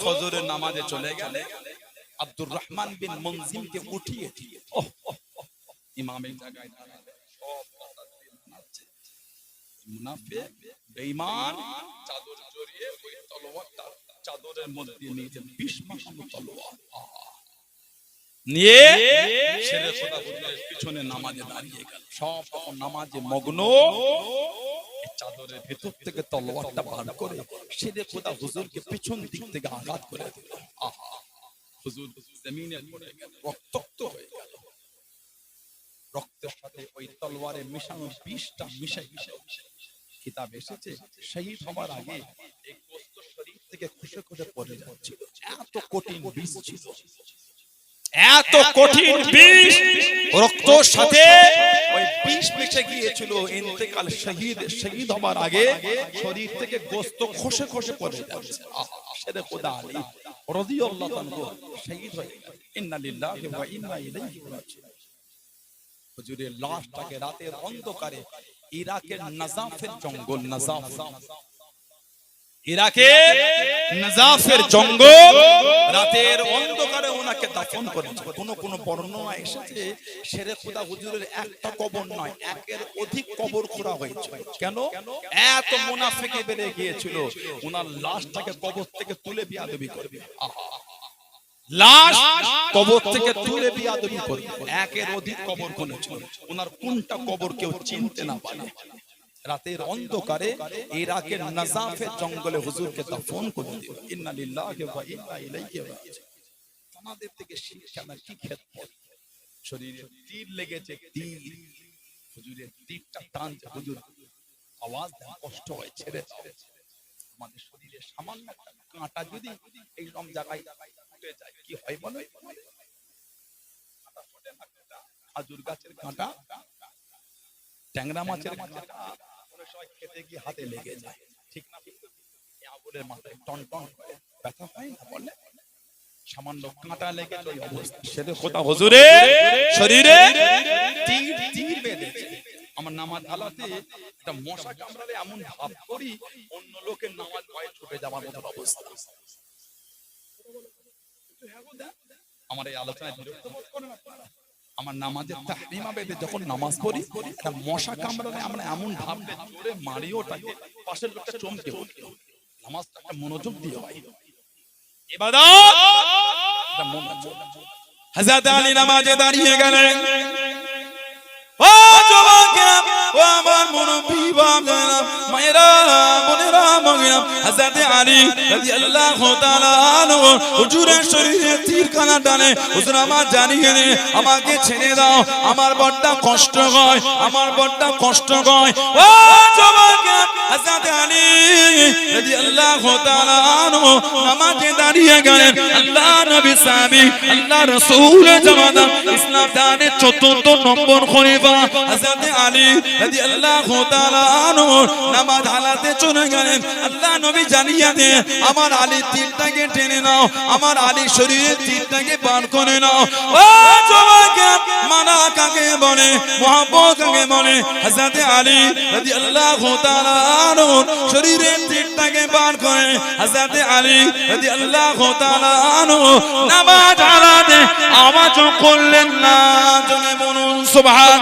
S1: ফজরের নামাজে চলে গেলে আব্দুর রহমান বিন মুনজিমকে উঠিয়ে দিয়ে ইমামের জায়গায় দাঁড়ালে সব কথা দিয়ে নাচছে মুনাফিক বেঈমান চাদর জড়িয়ে ওই তলোয়ারটা চাদরের মধ্যে নিয়েছে 20 মাস তলোয়ার নিয়ে ছেড়ে খোদা হুজুরের পিছনে নামাজে দাঁড়িয়ে গেল সব তখন নামাজে মগ্ন চাদরের ভিতর থেকে তলোয়ারটা বার করে ছেড়ে খোদা হুজুরকে পিছন দিক থেকে আঘাত করে দিল আহা হুজুর জমিনে পড়ে গেল রক্তাক্ত হয়ে গেল রক্তের সাথে ওই তলোয়ারে মিশানো বিষটা মিশে কিতাব এসেছে শহীদ হওয়ার আগে এই গোশত শরীর থেকে খুশে খুশে পড়ে যাচ্ছিল এত কঠিন বিষ ছিল এত কঠিন বিষ রক্তের সাথে ওই বিষ মিশে গিয়েছিল ইন্তেকাল শহীদ হওয়ার আগে শরীর থেকে গোশত খসে খসে পড়ে যাচ্ছে শেরে খোদা আলী রাদিয়াল্লাহু আনহু শহীদ হয়ে গেল ইন্না লিল্লাহি ওয়া ইন্না ইলাইহি রাজিউন হুজুরের লাশটাকে রাতের অন্ধকারে ইরাকের নাজাফের জঙ্গল ইরাকের নাজাফের জঙ্গল রাতের অন্ধকারে ওনাকে দাফন করেছে কোন বর্ণনা এসেছে শেরে খোদা হুজুরের একটা কবর নয় একের অধিক কবর খোঁড়া হয়েছে কেন এত মুনাফিকি বেড়ে গিয়েছিল ওনার লাশটাকে কবর থেকে তুলে বিয়াদবি করবে লাশ কবর থেকে তুলে বিয়াদবি করবে একের অধিক কবর খুঁড়েছিল ওনার কোনটা কবর কেউ চিনতে না পারে রাতের অন্ধকারে ইরাকের নাজাফের জঙ্গলে হুজুরকে দাফন করে দিল ইন্না লিল্লাহি ওয়া ইন্না ইলাইহি রাজিউন আমাদের থেকে শিক্ষা না কি খেদমত শরীরে তীর লেগেছে তীর হুজুরের তীরটা টানছে হুজুর আওয়াজ দেন কষ্ট হয় ছেড়ে আমাদের শরীরে সামান্য একটা কাঁটা যদি এই রকম জায়গায় ফুটে যায় কি হয় বলো কাঁটা ফুটে না খাজুর গাছের কাঁটা ট্যাংরা মাছের কাঁটা সময় খেতে গিয়ে হাতে লেগে যায় ঠিক না আঙুলের মাথায় টন টন করে ব্যথা হয় না বলে সামান্য কাঁটা লেগে ওই অবস্থা সেটা কোথা হুজুরের শরীরে তীর বেঁধেছে আমার নামাজ হালাতে একটা মশা কামড়ালে এমন ভাব করি অন্য লোকের নামাজ ভয়ে ছুটে যাওয়ার মতো অবস্থা আমার এই আলোচনায় বিরক্ত বোধ করেন আপনারা
S2: আমার নামাজের তাহরিমা বেদে যখন নামাজ পড়ি একটা মশা কামড়ালে আমরা এমন ভাব জোরে মারি ওটাকে পাশের লোকটা চমকে উঠল। নামাজটা একটা মনোযোগ দিয়ে হয়, ইবাদত একটা মনোযোগ।
S1: হযরত আলী নামাজে দাঁড়িয়ে গেলেন। ও যুবকেরা, ও আমার মুরব্বি বাবারা, মায়েরা, বোনেরা, মগিরা, হযরত আলী রাদিয়াল্লাহু তাআলা আনহু হুজুরের শরীরে তীরখানা টানে, হুজুর আমার জানিয়ে দিন, আমাকে ছেড়ে দাও, আমার বড্ড কষ্ট হয়, আমার বড্ড কষ্ট হয়। ও যুবকেরা, হযরত আলী রাদিয়াল্লাহু তাআলা আনহু নামাজে দাঁড়িয়ে গেলেন। আল্লাহ নবী সাহাবী, আল্লাহ রাসূলের জামানা, ইসলাম দানের ৪র্থ নম্বর খলিফা হযরত আলী রাদিয়াল্লাহু তাআলা আনহু নামাজ হালাতে চলে গেলেন। আল্লাহ নবী জানিয়ে দেন, আমার আলী তীরটাকে টেনে নাও, আমার আলী শরীরের তীরটাকে বার করে নাও। ও যুবকেরা, মানা কাকে বলে, মুহাব্বত কাকে বলে? হযরত আলী রাদিয়াল্লাহু তাআলা আনহু শরীরের তীরটাকে বার করে হযরত আলী রাদিয়াল্লাহু তাআলা আনহু নামাজ হালাতে আওয়াজ করলেন না। জোরে বলুন সুবহান,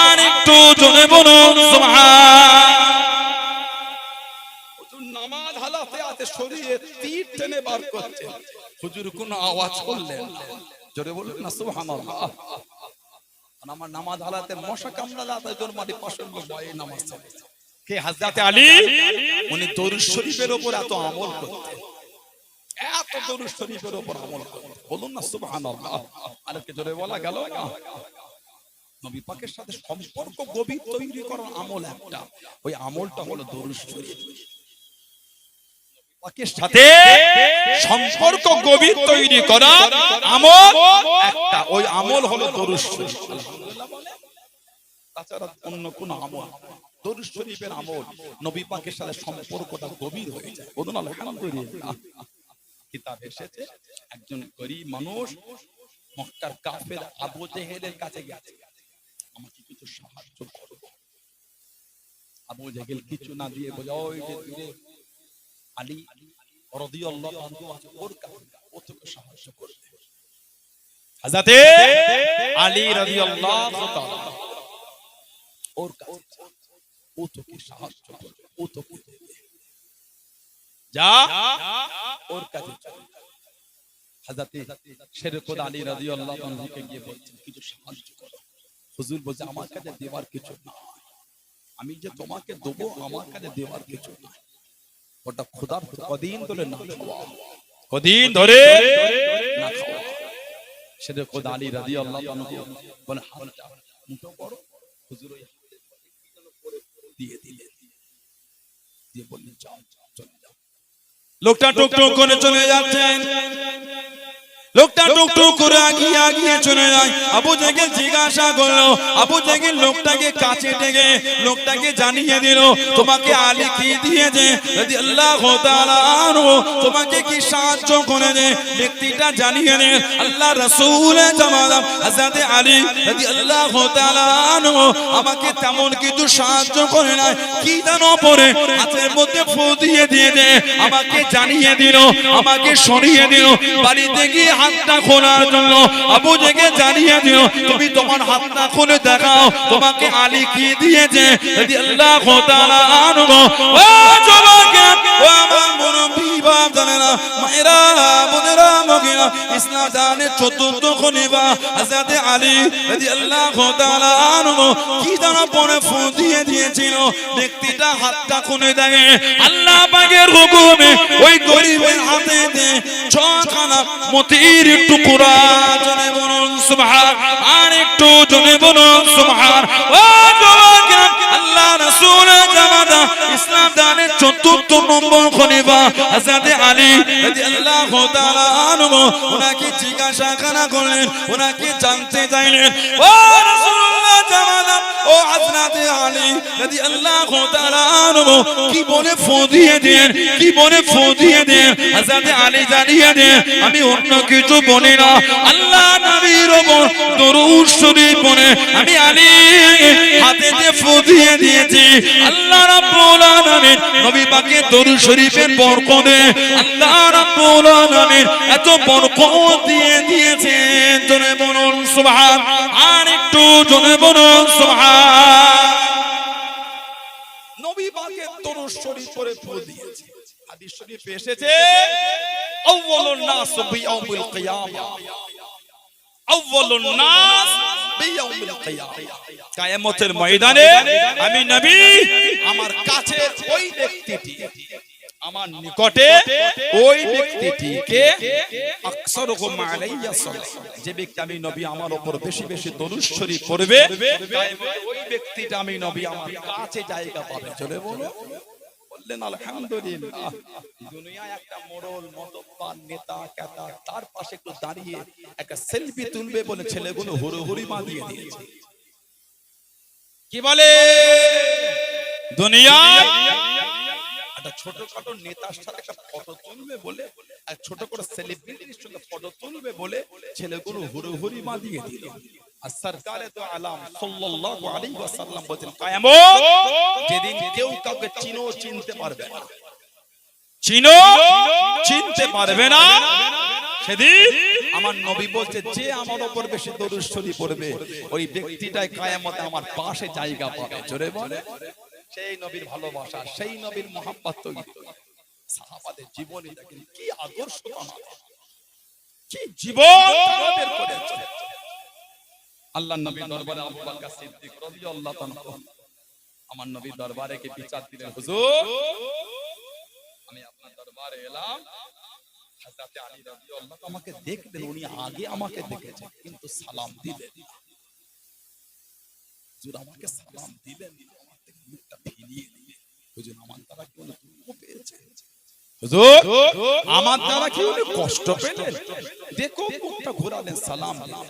S1: আর একটু জোরে বলুন সুবহান।
S2: হুজুর নামাজ হালাতে আছে, শরীরে তীর টেনে বার করছে, হুজুর কোনো আওয়াজ করলেন? জোরে বলুন না সুবহানাল্লাহ। আমার নামাজ হালাতে মশা কামড়ালে এতজন মাটি পাশের লোক ভয়ে নামাজ পড়ে। কে? হযরত আলী। উনি দরুদ শরীফের উপর এত আমল করতেন, এত দরুদ শরীফের উপর আমল করতেন। বলুন না সুবহানাল্লাহ। আরেকটু জোরে বলা গেল না? নবী পাকের সাথে সম্পর্ক গভীর তৈরি করার আমল একটা, ওই আমলটা হলো দরুদ শরীফ। পাকের সাথে সম্পর্ক গভীর তৈরি করার আমল একটা, ওই আমল হলো দরুদ শরীফ। আলহামদুলিল্লাহ বলে, তাছাড়া অন্য কোন আমল, দরুদ শরীফের আমল, নবী পাকের সাথে সম্পর্কটা গভীর হয়ে যায়। বলুন আলহামদুলিল্লাহ। কিতাব এসেছে, একজন গরীব মানুষ মক্কার কাফের আবু জেহেলের কাছে গেছে, আমাকে কিছু সাহায্য করো। আবু জেহেল কিছু না দিয়ে বলে, ওই যে দূরে আলী রাদিয়াল্লাহু আনহু আছে, ওর কাছে ও তোকে সাহায্য করবে।
S1: হযরত
S2: আলী রাদিয়াল্লাহু তাআলা ওর কাছে, ও তোকে সাহায্য করবে, ও তোকে দেবে, যা ওর কাছে চল। হযরত শেরকুল আলী রাদিয়াল্লাহু আনহুকে গিয়ে বলছেন, কিছু সাহায্য করো। হুজুর বলছে, আমার কাছে দেওয়ার কিছু না, আমি যে তোমাকে দেবো আমার কাছে দেওয়ার কিছু না, ওটা খোদার কদিন ধরে না খাওয়া,
S1: কদিন ধরে
S2: না খাওয়া। শেরকুল আলী রাদিয়াল্লাহু আনহু বলে, হাতটা মুঠো করো। হুজুর ওই দিয়ে দিলেন, দিয়ে বললেন, যাও চলে যাও।
S1: লোকটা টুকটুক করে চলে যাচ্ছেন, লোকটা টুকটুক করে আগিয়ে চলে যায়। আবু জেহেল জিজ্ঞাসা করলো, আবু জেহেল লোকটাকে কাছে ডেকে লোকটাকে জানিয়ে দিল, তোমাকে আলী কি দিয়েছে রাদিয়াল্লাহু তাআলা আনহু, তোমাকে কি সাহায্য করেছে? ব্যক্তিটা জানিয়ে দেন, আল্লাহ রাসূলের জামানা হযরত আলী রাদিয়াল্লাহু তাআলা আনহু আমাকে তেমন কিছু সাহায্য করে না, কি জানো পরে হাতের মধ্যে ফু দিয়ে দিয়েছে, আমাকে জানিয়ে দিল, আমাকে সরিয়ে দিল। বাড়িতে গিয়ে হাতটা খোলার জন্য আবু জেহেল জানিয়ে দিল, তুমি তোমার হাতটা খুলে দেখাও, তোমাকে আলী কি দিয়েছে রাদিয়াল্লাহু তাআলা আনহু। ও যুবকেরা, ও আমার মুরব্বি বাবারা, মায়েরা, বোনেরা, মগিরা, ইসলাম দানের ৪র্থ খলিফা হযরত আলী রাদিয়াল্লাহু তাআলা আনহু কি জানো পরে ফু দিয়ে দিয়েছিল, ব্যক্তিটা হাতটা খুলে দেয়। আল্লাহ পাকের হুকুমে ওই গরিবের হাতে দিয়ে ৬খানা মতির টুকরা, জোরে বলুন সুবহান, আর একটু জোরে বলুন সুবহান। ও যুবকেরা, আল্লাহ রাসূলের জামানা ইসলাম দানের ৪র্থ নম্বর খলিফা হযরত আলী রাদিয়াল্লাহু তাআলা আনহু ওনাকে জিজ্ঞাসা করলেন, ওনাকে জানতে চাইলেন, ও রাসূলুল্লাহ জামানা, ও হযরত আলী রাদিয়াল্লাহু তাআলা আনহু কি বলে ফু দিয়ে দেন, কি বলে ফু দিয়ে দেন? হযরত আলী জানিয়ে দেন, আমি অন্য কিছু বলি না, আল্লাহ নবীর উপর দরুদ শরীফ পড়ে আমি আলী হাতে যে ফু দিয়ে দিয়েছি, আল্লাহ রাব্বুল আলামিন নবী পাকের দরুদ শরীফের বরকতে আল্লাহ রাব্বুল আলামিন এত বরকত দিয়ে দিয়েছেন। জোরে বলুন
S2: সুবহান, আর একটু জোরে বলুন সুবহান। নবী পাকের দরুদ শরীফ পড়ে ফু দিয়েছে। হাদিস শরীফে এসেছে আউয়ালুন নাস বিয়াউমিল কিয়ামা, আউয়ালুন নাস বিয়াউমিল কিয়ামা, কিয়ামতের ময়দানে আমি নবী আমার কাছে ওই ব্যক্তিটি, আমার নিকটে ওই ব্যক্তিটিকে আকসারুহুম আলাইয়া সাল্লাল্লাহু, যে ব্যক্তি আমি নবী আমার উপর বেশি বেশি দরুদ শরীফ পড়বে, ওই ব্যক্তিটা আমি নবী আমার কাছে জায়গা পাবে। চলে বলো, বললেন আলহামদুলিল্লাহ। দুনিয়ায় একটা মোড়ল মতব্বার নেতা কেতা তার পাশে একটু দাঁড়িয়ে একটা সেলফি তুলবে বলে ছেলেগুলো হুড়োহুড়ি মা দিয়ে দিয়েছে। কি বলে দুনিয়ায় একটা ছোটখাটো নেতার সাথে একটা ফটো তুলবে বলে, আর ছোট করে সেলিব্রিটির সঙ্গে ফটো তুলবে বলে ছেলেগুলো হুড়োহুড়ি মা দিয়ে দিল। আর সরকারে তো আলাম সাল্লাল্লাহু আলাইহি ওয়াসাল্লাম বলেন কিয়ামত যেদিন কেউ কাউকে চিনতে পারবে না, চিনতে পারবে না, সেদিন আমার নবী বলছে যে আমার উপর বেশি দরুদ শরীফ পড়বে ওই ব্যক্তিটাই কিয়ামতে আমার পাশে জায়গা পাবে। জোরে বলে, সেই নবীর ভালোবাসা, সেই নবীর মহব্বত তৈরি করে সাহাবাদের জীবনে দেখেন কি আদর্শ, কি জীবন তাদের করেছে। আল্লাহর নবীর দরবারে আবু বকর সিদ্দিক রাদিয়াল্লাহু তাআলা আমার নবীর দরবারে কে বিচার দিলেন, হুজুর আমি আপনার দরবারে এলাম, হযরত আলী রাদিয়াল্লাহু তাআলা আমাকে দেখলেন, উনি আগে আমাকে দেখেছেন কিন্তু সালাম দিলেন না। হুজুর আমাকে সালাম দিলেন না, আমার থেকে মুখটা ফিরিয়ে দিলেন। হুজুর আমার দ্বারা কি উনি দুঃখ পেয়েছেন? হুজুর আমার দ্বারা কি উনি কষ্ট পেলেন? দেখো মুখটা ঘোরালেন, সালাম দিলেন।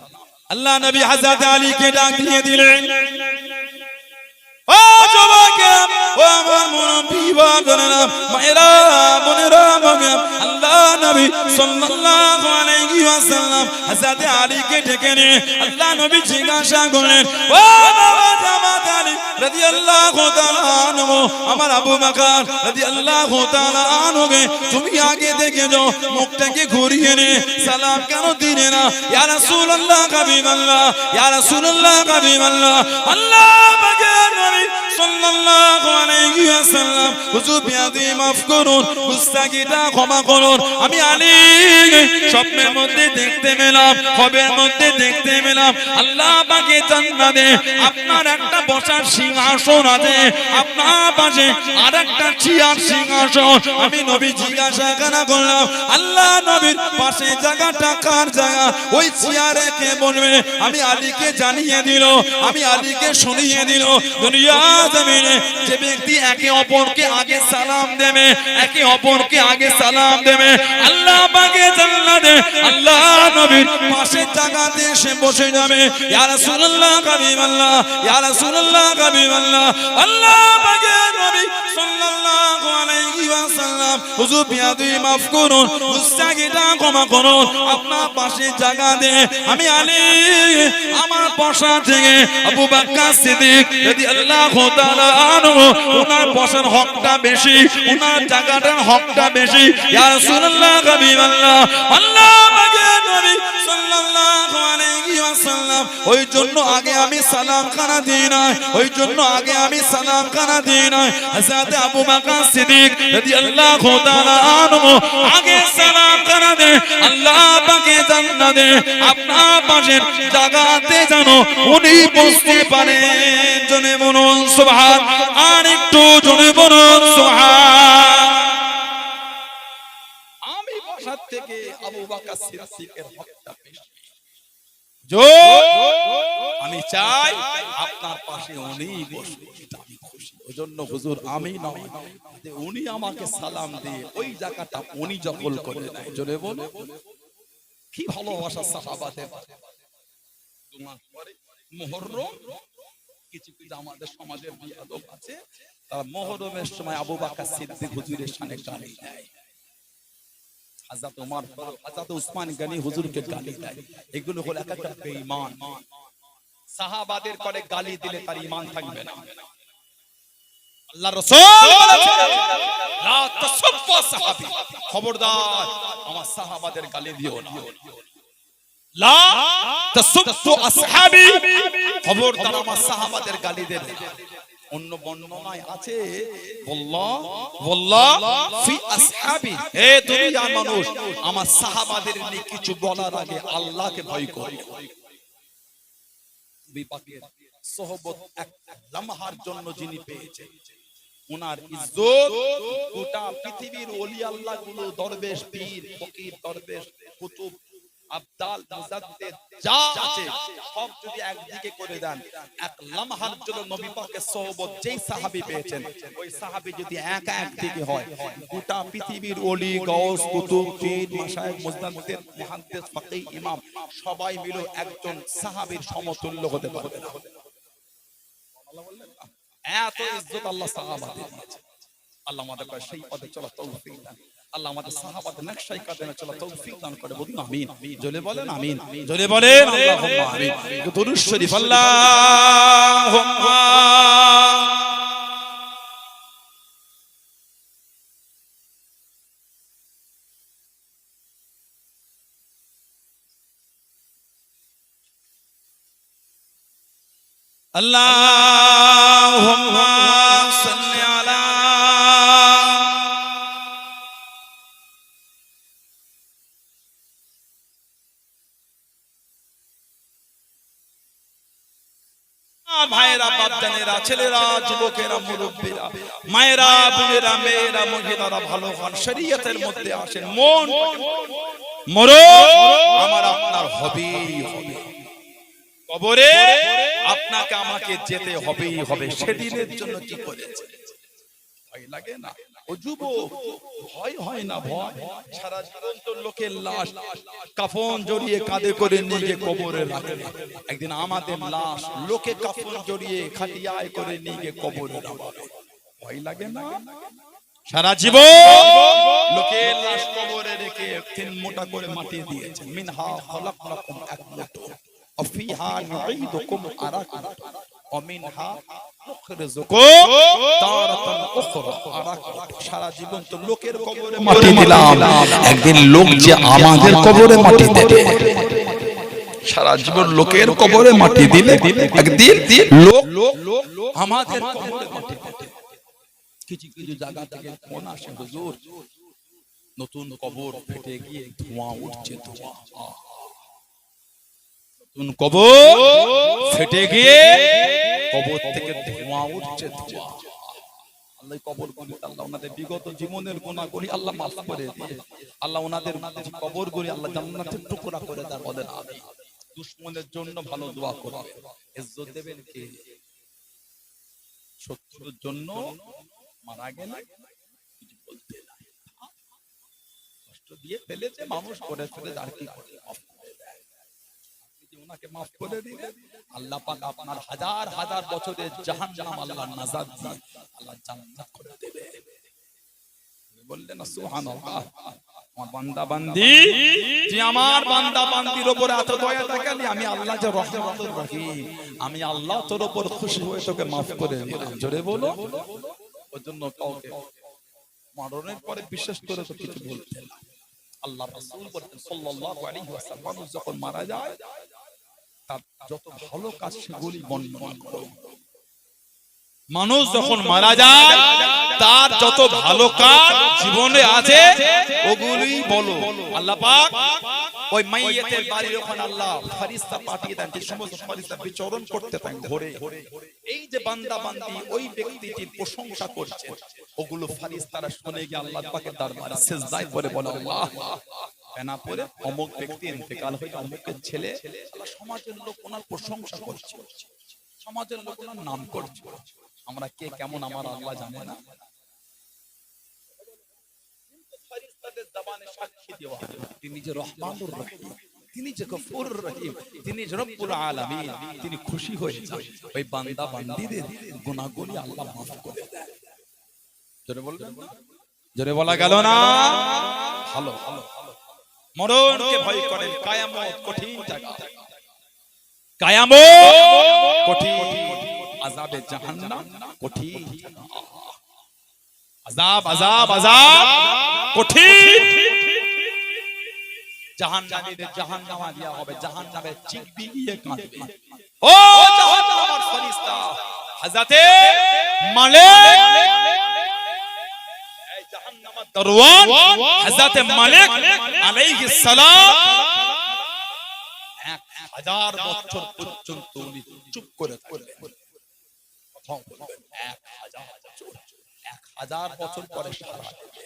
S2: আল্লাহ নবী হযরত আলী কে ডাক দিয়ে দিলেন, ও যুবকেরা, ও আমার মুরব্বি বাবারা, মায়েরা, বোনেরা, আল্লাহ নবী সাল্লাল্লাহু আলাইহি ওয়াসাল্লাম হযরত আলী কে ডেকে নিয়ে আল্লাহ নবী জিজ্ঞাসা করলেন, ও বাবা জামাত আলী রাদিয়াল্লাহু তাআলা আনহু, আমার আবু বকর রাদিয়াল্লাহু তাআলা আনহুকে তুমি আগে দেখেছো, মুখটাকে ঘুরিয়ে নে সালাম কেন দিলে না? ইয়া রাসূলুল্লাহ হাবিবাল্লাহ, ইয়া রাসূলুল্লাহ হাবিবাল্লাহ, আল্লাহ পাকের নবী সাল্লাল্লাহু আলাইহি ওয়াসাল্লাম হুজুর বিয়াদি মাফ করুন, গুস্তাখিটা ক্ষমা করুন, আমি আলী স্বপ্নের মধ্যে দেখতে পেলাম, খবের মধ্যে দেখতে পেলাম আল্লাহ পাকে জান্নাতে আপনার একটা বসার সিংহাসন আছে, আপনার পাশে আরেকটা চেয়ার সিংহাসন। আমি নবী জিজ্ঞাসা করলাম, আল্লাহ নবীর পাশে জায়গাটা কার জায়গা? ওই চেয়ারে কে বলবে? আমি আলীকে জানিয়ে দিল, আমি আলীকে শুনিয়ে দিল। দুনিয়া জমিনে যে ব্যক্তি একে অপরকে আগে সালাম দেবে, একে অপরকে আগে সালাম দেবে, আল্লাহ পাকে জান্নাতে আল্লাহ নবীর পাশে জায়গাতে এসে বসে যাবে। ইয়া রাসূলুল্লাহ হাবিবাল্লাহ, ইয়া রাসূলুল্লাহ হাবিবাল্লাহ, আল্লাহ পাকের নবী সাল্লাল্লাহু আলাইহি ওয়াসাল্লাম হুজুর বিয়াদি মাফ করুন, গুস্তাখিটা ক্ষমা করুন, আপনার পাশে জায়গা দে। আমি আলী আমার বসা থেকে আবু বকর সিদ্দিক রাদিয়াল্লাহু তাআলা আনহু ওনার বসার হকটা বেশি, ওনার জায়গাটার হকটা বেশি। ইয়া রাসূলুল্লাহ হাবিবাল্লাহ, আল্লাহ পাকের নবী সাল্লাল্লাহু আলাইহি ওয়াসাল্লাম ওই জন্য আগে আমি সালাম খানা দিই না, ওই জন্য আগে আমি সালাম খানা দিই না। হযরত আবু বকর সিদ্দিক রাদিয়াল্লাহু তাআলা আনহু আগে সালাম খানা দে, আল্লাহ পাকে জান্নাতে আপনার পাশের জায়গাতে যেন উনি বসতে পারেন। জনে বলুন সুবহান, আর একটু জনে বলুন সুবহান। আমি বসার থেকে আবু বকর সিদ্দিকের হকটা বেশি। আমি চাই আপনার পাশে উনি বসবে, এটা আমি খুশি। ওজন্য হুজুর আমি নয়, উনি আমাকে সালাম দিয়ে ওই জায়গাটা উনি দখল করে নেয়। জোরে বলো, কি ভালোবাসা সাহাবাদের। মুহররম কিছু কিছু আমাদের সমাজের বিয়াদব আছে, তারা মুহররমের সময় আবু বকর সিদ্দিক হুজুরের শানে গালি দেয়, হযরত ওমর, হযরত উসমান গনি হুজুরকে গালি দেয়। এগুলো হলো একটা বেঈমান। সাহাবাদের করে গালি দিলে তার ঈমান থাকবে না। আল্লাহ রাসূল বলেছেন লা তাসাব্বু সাহাবী, খবরদার আমার সাহাবাদের গালি দিও না। লা তাসুব্বু আসহাবি, খবরদার আমার সাহাবাদের গালি দেবে। অন্য বর্ণনায় আছে ওয়াল্লাহ ফি আসহাবি, হে দুনিয়ার মানুষ আমার সাহাবাদের নিয়ে কিছু বলার আগে আল্লাহকে ভয় করো। নবী পাকের সোহবত এক লম্হার জন্য যিনি পেয়েছেন, ওনার ইজ্জত গোটা পৃথিবীর ওলি আল্লাহ গুলো, দরবেশ, পীর, ফকির, দরবেশ, কুতুব, আবদাল, মুজাদ্দিদ যা আছে সব যদি একদিকে করে দেন, এক লম্হার জন্য নবী পাকের সোহবত যেই সাহাবী পেয়েছেন, ওই সাহাবী যদি একা একদিকে হয়, গোটা পৃথিবীর ওলি, গাউস, কুতুব, পীর, মাশায়েখ, মুজাদ্দিদ, মুহাদ্দিস, ফকিহ, ইমাম সবাই মিলে একজন সাহাবীর সমতুল্য হতে পারবে না। এত ইজ্জত আল্লাহ সাহাবাদের দিয়েছে। আল্লাহ আমাদের সেই পথে চলা তৌফিক দান, আল্লাহ আমাদের সাহাবাদের নকশায় কাদেমে চলা তৌফিক দান করে। বলুন আমিন। জোরে বলেন আমিন। জোরে বলেন আল্লাহুম্মা আমিন। দুরূদ শরীফ আল্লাহুম্মা আল্লাহুম্মা সাল্লি আলা ভাইরা, বাপজানেরা, ছেলেরা, যুবকেরা, মুরব্বীরা, মায়েরা, বোনেরা, মেয়েরা, মহিলারা ভালো হন, শরীয়তের মধ্যে আসেন। মন মরণ আমার আপনার হবেই হবে, কবরে আপনাকে আমাকে যেতে হবেই হবে। সেদিনের জন্য কি করেছে? ভয় লাগে না? ও যুবক, ভয় হয় না? ভয় সারা জীবন তো লোকের লাশ কাফন জড়িয়ে কাঁধে করে নিয়ে কবরে রাখে। একদিন আমাদের লাশ লোকে কাফন জড়িয়ে খাটিয়ায় করে নিয়ে কবরে রাখবে। ভয় লাগে না? সারা জীবন লোকের লাশ কবরে রেখে 3 মোটা করে মাটি দিয়েছেন। মিনহা খালাকনাকুম, এক মুঠো, অফিহা নুঈদুকুম আরাকুম, অমিনহা নুখরিজুকুম তারাতান উখরা, আরাকুম। সারা জীবন তো লোকের কবরে মাটি দিলাম, একদিন লোক যে আমাদের কবরে মাটি দেবে। সারা জীবন লোকের কবরে মাটি দিলে একদিন লোক আমাদের কবরে মাটি দেবে। কিছু কিছু জায়গা থেকে ফোন আসে, হুজুর নতুন কবর ফেটে গিয়ে ধোঁয়া উঠছে, ধোঁয়া। নতুন কবর ফেটে গিয়ে কবর থেকে ধোঁয়া উঠছে, ধোঁয়া। আল্লাহ কবর গুলি, আল্লাহ ওনাদের বিগত জীবনের গুনাহগুলি আল্লাহ মাফ করে দিয়ে, আল্লাহ ওনাদের কবর গুলি আল্লাহ জান্নাতের টুকরা করে দেন। বলেন আমিন। দুশমনের জন্য ভালো দোয়া করবে। ইজ্জত দেবেন কে? শত্রুর জন্য মারা গেলে কিছু বলতে নাই, কষ্ট দিয়ে ফেলেছে মানুষ, করে ফেলে আর কি করে ওনাকে মাফ করে দিলে আল্লাহ পাক আপনার হাজার হাজার বছরের জাহান্নাম আল্লাহ নাজাত দিয়ে আল্লাহ জান্নাত করে দেবে। বললেন না সুবহানাল্লাহ? আমার বান্দা বান্দি, যে আমার বান্দা বান্দির উপর এত দয়া দেখালি, আমি আল্লাহ যে রহমাতুর রহিম, আমি আল্লাহ তোর উপর খুশি হয়ে তোকে মাফ করে দিলাম। জোরে বলো। ওই জন্য কাউকে মরণের পরে বিশেষ করে তো কিছু বলতে না। আল্লাহ রাসূল বলেন সাল্লাল্লাহু আলাইহি ওয়াসাল্লাম, মানুষ যখন মারা যায় তার যত ভালো কাজ সেগুলি বর্ণনা করো। মানুষ যখন মারা যায় তার যত ভালো কাজ জীবনে আছে ওগুলি বলো। আল্লাহ পাক ওই মাইয়াতের বাড়ির ওখানে আল্লাহ ফেরেশতা পাঠিয়ে দেন, যে সমস্ত ফেরেশতা বিচরণ করতে থাকে ঘরে। এই যে বান্দা বান্দি ওই ব্যক্তিটির প্রশংসা করছে, ওগুলো ফেরেশতারা শুনে গিয়ে আল্লাহ পাকের দরবারে সিজদায় পড়ে বলে, আল্লাহ কেনা পরে অমুক ব্যক্তি ইন্তেকাল হয়ে অমুকের ছেলে, আল্লাহ সমাজের লোক ওনার প্রশংসা করছে, সমাজের লোক ওনার নাম করছে। আমরা কে কেমন আমার আল্লাহ জানে না? ফেরেশতাদের জবানে সাক্ষী দেওয়া, তিনি যে রহমানুর রহিম, তিনি যে গফুরুর রহিম, তিনি যে রব্বুল আলামিন, তিনি খুশি হয়ে যান ওই বান্দা বান্দীদের গুনাহগুলি আল্লাহ মাফ করে দেন। জোরে বলবেন না? জোরে বলা গেল না? ভালো ভালো। মরণকে ভয় করেন, কিয়ামত কঠিন জায়গা, কিয়ামত কঠিন, আযাবে জাহান্নাম কঠিন, আযাব আযাব আযাব কঠিন। জাহান্নামীদের জাহান্নামা দেয়া হবে, জাহান্নামে চিকবি গিয়ে কাঁদবে। ও জাহান্নামের ফেরেশতা হযরতে মালিক, এই জাহান্নামের দরওয়ান হযরতে মালিক আলাইহিস সালাম 1000 বছর পর্যন্ত উনি চুপ করে থাকবেন, কথা বলবেন 1000 বছর পরে সারা দেবে।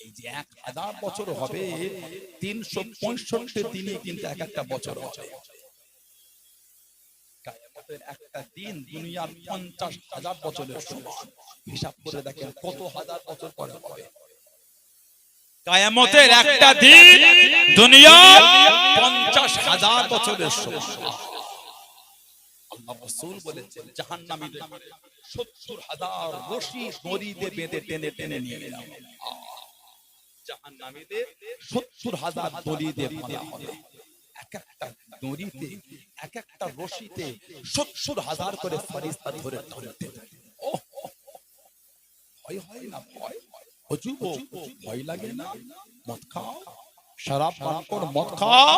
S2: এই যে 1000 বছর হবে, 365 দিনই কিন্তু এক একটা বছর হবে। কিয়ামতের একটা দিন দুনিয়ার 50,000 বছরের সমান। হিসাব করে দেখেন কত হাজার বছর পরে হবে। কিয়ামতের একটা দিন দুনিয়ার 50,000 বছরের সমান। আল্লাহ রাসূল বলেছেন জাহান্নামীদের 70,000 রশি দড়িতে বেঁধে টেনে টেনে নিয়ে যাবে। জাহান্নামীদের 70,000 দড়ি দিয়ে বাঁধা হবে। এক একটা দড়িতে, এক একটা রশিতে 70,000 করে ফেরেশতা ধরে টানতে থাকে। ভয় হয় না? ভয় হুজুর, ভয় লাগে না? মদ খাও, শরাব পান করো, মদ খাও,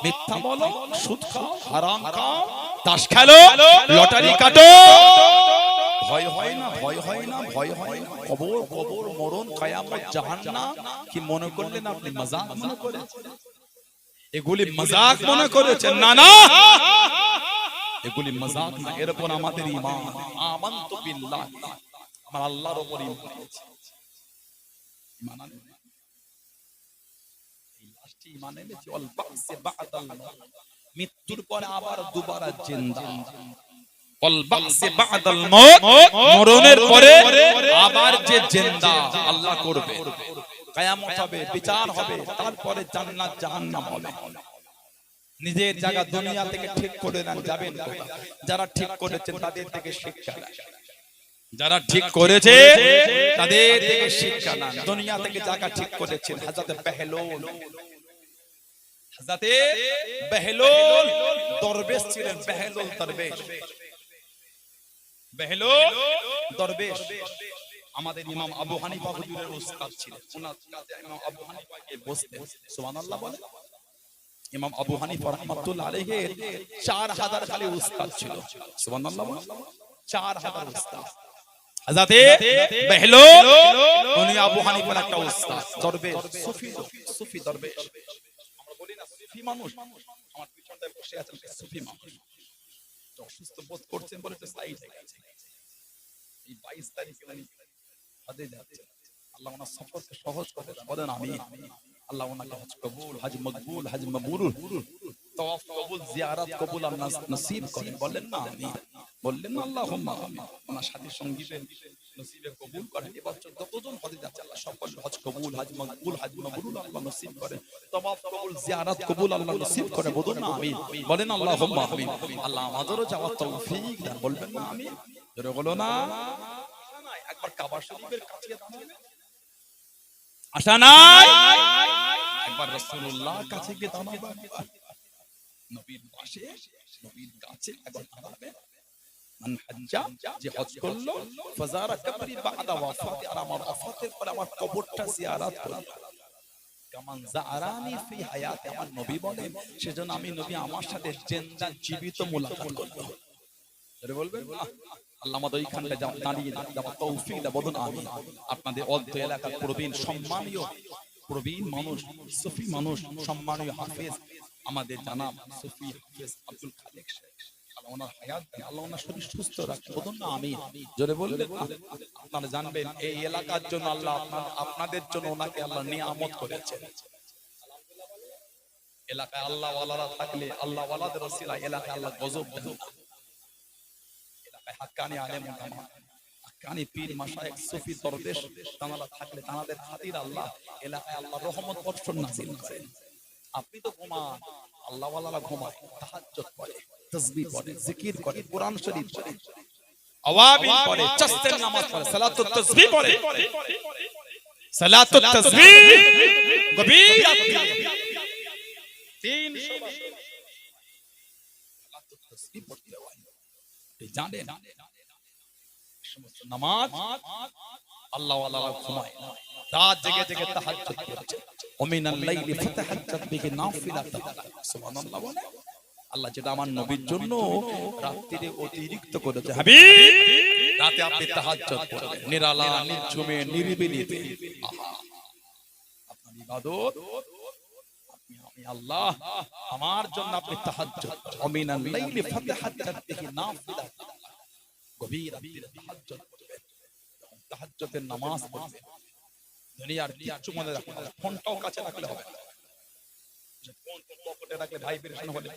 S2: মিথ্যা বলো, সুদ খাও, হারাম খাও, তাস খেলো, লটারি কাটো, ভয় হয় না? ভয় হয় না? ভয় হয় না? কবর, কবর, মরণ, কিয়ামত, জাহান্নাম কি মনে করলেন আপনি? মজাক মনে করেছেন? এগুলি মজাক মনে করেছেন? না না, এগুলি মজাক না। এর উপর আমাদের ঈমান, আমানতু বিল্লাহ, আমার আল্লাহর উপর ঈমান আছে। ঈমান আনে এই লাস্টে ঈমান এনেছি ওয়াল বাসে বাদাল মউত, মৃত্যুর পরে আবার দুবারা জিন্দা। ওয়াল বাসে বাদাল মউত, মরণের পরে আবার যে জিন্দা আল্লাহ করবে। কিয়ামত হবে, বিচার হবে, তারপরে জান্নাত জাহান্নাম হবে। নিজের জায়গা দুনিয়া থেকে ঠিক করে নেন, যাবেন কোথায়? যারা ঠিক করেছেন তাদের থেকে শিক্ষা নেন, যারা ঠিক করেছে তাদের থেকে শিক্ষা নেন। দুনিয়া থেকে জায়গা ঠিক করেছেন হযরত বেহলুল, হযরত বেহলুল দরবেশ ছিলেন। বেহলুল দরবেশ, বেহলুল দরবেশ আমাদের ইমাম আবু হানিফা হুজুরের উস্তাদ ছিলেন। ওনার কাছে ইমাম আবু হানিফা কে বসতেন, সুবহানাল্লাহ বলেন। ইমাম আবু হানিফা রাহমাতুল্লাহ আলাইহি 4000 খালি উস্তাদ ছিল, সুবহানাল্লাহ বলেন। 4000 উস্তাদ। হযরত বেহলুল উনি আবু হানিফার একটা উস্তাদ, দরবেশ, সুফি, সুফি দরবেশ। আমরা বলি না সুফি মানুষ, আমার পিছনটায় বসে আছেন সুফি মানুষ। অসুস্থ বোধ করছেন বলে তো সাইড হয়ে গেছে। এই 22 তারিখে উনি হজে যাচ্ছেন। আল্লাহ ওনার সফরকে সহজ করে দেন, বলেন আমিন। আল্লাহ ওনাকে হজ কবুল, হজ মকবুল, হজ মাবরুর, তাওয়াফ কবুল, জিয়ারত কবুল আল্লাহ নসিব করেন, বলেন না আমিন। বললেন না আল্লাহুম্মা আমিন। ওনার সাথী সঙ্গীদের নসিবে কবুল করেন। এবছর যতজন হজে যাচ্ছে আল্লাহ সকল হজ কবুল, হজ মকবুল, হজ মাবরুর আল্লাহ নসিব করেন, তাওয়াফ কবুল, জিয়ারত কবুল আল্লাহ নসিব করেন, বলুন না আমিন। বলেন আল্লাহুম্মা আমিন। আল্লাহ আমাদেরও যাওয়ার তৌফিক দেন, বলবেন না আমিন। জোরে বলো না। একবার কাবা শরীফের কাছে দাঁড়াবেন, আশা নাই? একবার রাসূলুল্লাহর কাছে গিয়ে দাঁড়াবেন, নবীর পাশে, নবীর কাছে একবার দাঁড়াবেন। মান হাজ্জা, যে হজ করলো, ফাজারা কবরি বাদা ওয়াফাতি, আর আমার ওয়াফাতের পরে আমার কবরটা জিয়ারত করলো। কামান জারানি ফি হায়াতি, আমার নবী বলেন সেজন্য আমি নবী আমার সাথে জিন্দা জীবিত মুলাকাত করব। আরে বলবেন আল্লাহ আমাদের এইখানটা দাঁড়িয়ে যাওয়ার তৌফিক দাও, বলুন আমিন। আপনাদের অর্ধ এলাকার প্রবীণ সম্মানীয় প্রবীণ মানুষ, সুফি মানুষ, সম্মানীয় হাফেজ আমাদের জানাব সুফি হাফেজ আব্দুল খালেক শেখ, আল্লাহ ওনার হায়াত দেন, আল্লাহ ওনার শরীর সুস্থ রাখেন, বলুন না আমিন। জোরে বলবেন। আপনারা জানবেন এই এলাকার জন্য আল্লাহ আপনাদের জন্য ওনাকে আল্লাহ নিয়ামত করেছেন। এলাকায় আল্লাহ ওয়ালারা থাকলে, আল্লাহ ওয়ালাদের ওসিলায় এলাকায় আল্লাহ গজব দেন। এলাকায় হাক্কানি আলেম ওলামা, হাক্কানি পীর মাশায়েখ, সুফি দরবেশ তানারা থাকলে তানাদের খাতির আল্লাহ এলাকায় আল্লাহ রহমত বর্ষণ নাযিল করেন। আপনি তো ঘুমান, আল্লাহ ওয়ালারা ঘুমায়, তাহাজ্জুদ করে, তাসবিহ করে, জিকির করে, কোরআন শরীফ পড়ে, আওয়াবিন পড়ে, চাস্তের নামাজ পড়ে, সালাতুত তাসবিহ পড়ে, সালাতুত তাসবিহ গভীর রাতে 300 বার সালাতুত তাসবিহ পড়তে হয়। আপনি জানেন সমস্ত নামাজ আল্লাহ ওয়ালারা ঘুমায়, রাত জেগে জেগে তাহাজ্জুদ করছে। ওমিনাল লাইলি ফাতাহাজ্জাত বিহি নাফিলাতান সুবহানাল্লাহ বলে আল্লাহ যেটা আমার নবীর জন্য রাত্রিরে অতিরিক্ত করেছে হাবিব রাতে আপনি তাহাজ্জুদ করবেন নিরালা নিঝুমে নিরিবিলিতে আপনার ইবাদত আমি আল্লাহ আমার জন্য আপনি তাহাজ্জুদ ওমিনাল লাইলি ফাতাহাজ্জাত বিহি নাফিলাতান গভীর রাতে তাহাজ্জুদ করবেন তাহাজ্জুদের নামাজ পড়বেন দুনিয়ার কিচ্ছু মনে রাখবেন না ফোনটাও কাছে রাখলে হবে না ফোন পকেটে রাখলে ভাই পেরেশান হলে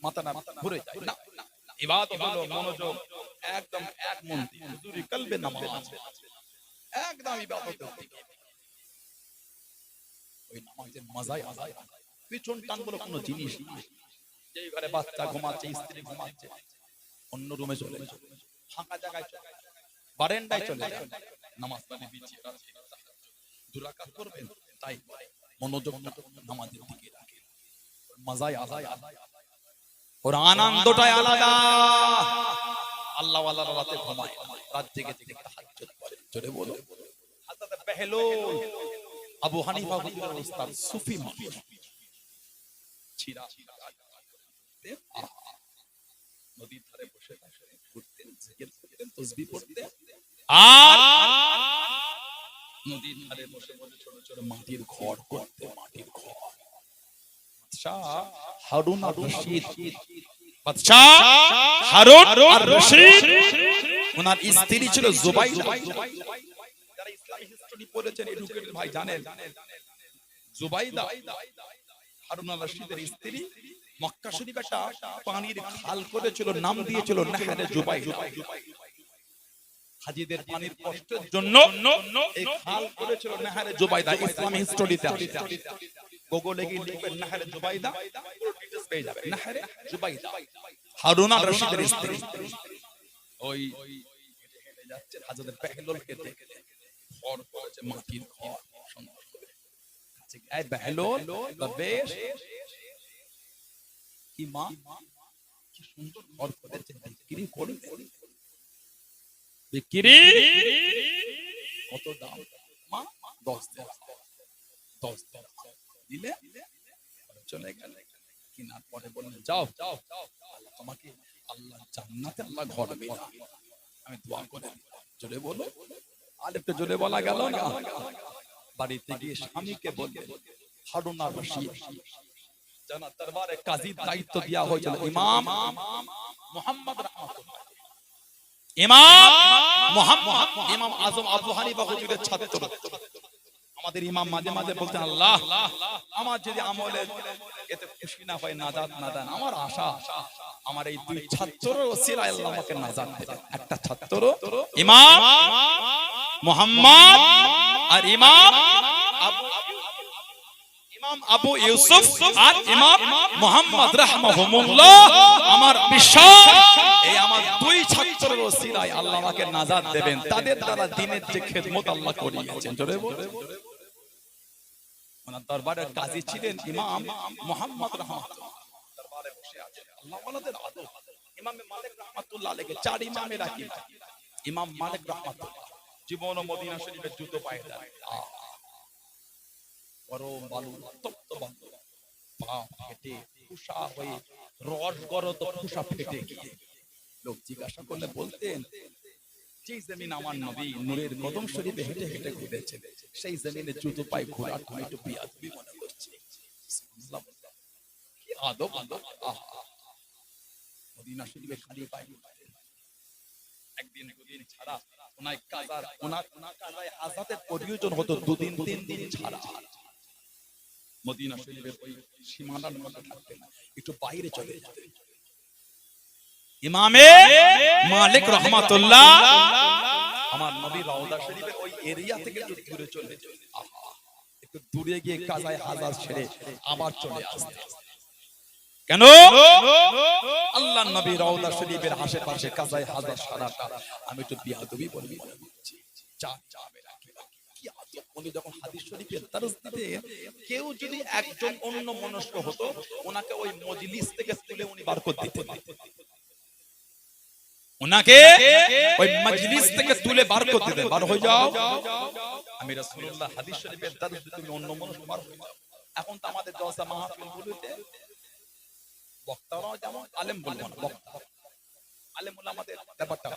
S2: মাথা না ঘুরে যায় না ইবাদত হলো মনোযোগ একদম এক মন দিয়ে হুজুরি কলবে নামাজ একদম ইবাদতের দিকে ওই নামাজের মজাই আলাদা পিছন টান বলে কোনো জিনিস যেই ঘরে বাচ্চা ঘুমাচ্ছে স্ত্রী ঘুমাচ্ছে অন্য রুমে চলে যায় ফাঁকা জায়গায় চলে যায় বারান্দায় চলে যায় নামাজ পড়ে বিছিয়ে আছে দুরাকাত করবেন তাই মনোযোগ নামাজের দিকে রাখে মজাই আলাদা ওর আনন্দটাই আলাদা আল্লাহ ওয়ালা রাতে ঘুমায় রাত জেগে জেগে তাহাজ্জুদ করে জোরে বলো হযরত বেহলুল আবু হানিফা হুজুরের উস্তাদ সুফি মানুষ ছিরা নদীর ধারে বসে ঘুরতেন জিকির করতেন তাসবিহ পড়তেন আর নদীর ধারে বসে বসে ছোট ছোট মাটির ঘর করতে মাটির ঘর বাদশাহ হারুন আর রশিদ বাদশাহ হারুন আর রশিদ ওনার স্ত্রী ছিল জুবাইদা যারা ইসলামিক হিস্টরি পড়েছেন এডুকেটেড ভাই জানেন জুবাইদা হারুন আর রশিদের স্ত্রী মক্কা শরীফে একটা পানির খাল করেছিল নাম দিয়েছিল নাহরে জুবাইদা হাজীদের পানির কষ্টের জন্য এই খাল করেছিল নাহরে জুবাইদা ইসলামিক হিস্টরিতে আছে গুগলে গিয়ে লিখবেন নাহরে জুবাইদা পুরো ডিটেইলস পেয়ে যাবেন নাহরে জুবাইদা হারুন আর রশিদের স্ত্রী ওই হেঁটে হেঁটে যাচ্ছে হযরত বেহলুলকে দেখে ঘর করেছে মাটির ঘর সুন্দর করে কাছে এই বেহলুল বেশ কি মা কি সুন্দর ঘর করেছে বিক্রি করবে বিক্রি কত দাম মা 10 দিলে চলে গেল কিনার পরে বললেন যাও আল্লাহ তোমাকে আল্লাহ জান্নাতে আল্লাহ ঘর দেবে আমি দোয়া করে জোরে বলো আর একটু জোরে বলা গেল না বাড়িতে গিয়ে স্বামীকে বললেন হারুন আর রশিদ জানা দরবারে কাজীর দায়িত্ব দেওয়া হয়েছিল ইমাম মুহাম্মদ রাহমাতুল্লাহ ইমাম আজম আবু হানিফা হুজুরের ছাত্র আমাদের ইমাম মাঝে মাঝে বলতেন আল্লাহ আমার যদি আমলে এতে খুশি না হয় নাজাত না দেন আমার আশা আমার এই দুই ছাত্রের ওসিলায় আল্লাহ আমাকে নাজাত দেবেন একটা ছাত্র ইমাম মুহাম্মদ আর ইমাম আবু ইউসুফ আর ইমাম মুহাম্মদ রাহমাহুমুল্লাহ আমার বিশ্বাস এই আমার দুই ছাত্রের ওসিলায় আল্লাহ আমাকে নাজাত দেবেন তাদের দ্বারা দ্বীনের যে খেদমত আল্লাহ করিয়েছেন জোরে বলে ওনার দরবারে কাজী ছিলেন ইমাম মুহাম্মদ রাহমাতুল্লাহ দরবারে বসে আছেন আল্লাহ ওয়ালাদের আদব ইমাম মালিক রাহমাতুল্লাহ আলাইহি চার ইমামে রাখি ইমাম মালিক রাহমাতুল্লাহ জীবন ও মদিনা শরীফের জুতো পায়ে দেন গরম বালু তপ্ত বালু পা ফেটে ফুসা হয়ে রস গরত ফুসা ফেটে গিয়ে লোক জিজ্ঞাসা করলে বলতেন যে জমিন আমার নবী নূরের কদম শরীফে হেঁটে হেঁটে ঘুরেছেন সেই জমিনে জুতো পায়ে ঘোরা একটু বিয়াদবি মনে করছে কি আদব মদিনা শরীফে খালি পায়ে একদিন দুদিন ছাড়া ওনার কাজায় আযাদের প্রয়োজন হতো দুদিন তিন দিন ছাড়া মদিনা শরীফের ওই সীমানার মধ্যে থাকতেন একটু বাইরে চলে যেতেন ইমামে মালিক রাহমাতুল্লাহ আমার নবী রওজা শরীফের ওই এরিয়া থেকে একটু দূরে চলে যেতেন একটু দূরে গিয়ে কাজায় হাজার ছেড়ে আবার চলে আসতেন কেন আল্লাহর নবী রওজা শরীফের আশেপাশে কাজায় হাজার সারাটা আমি একটু বিয়াদবি বলবি মনে করছি যাবে কি আদব উনি যখন হাদিস শরীফের দরস দিতেন কেউ যদি একজন অন্য মনস্ক হতো ওনাকে ওই মজলিস থেকে তুলে উনি বার করে দিতেন ওনাকে ওই মজলিস থেকে তুলে বার করতে দেন, বার হয়ে যাও। আমি রাসূলুল্লাহ হাদিস শরীফের দারুস তুমি অন্য মানুষ বার হয়ে যাও। এখন তো আমাদের জলসা মাহফিলগুলোতে বক্তারাও যেমন আলেম বলবো না, বক্তা আলেম হলো আমাদের ব্যাপারটা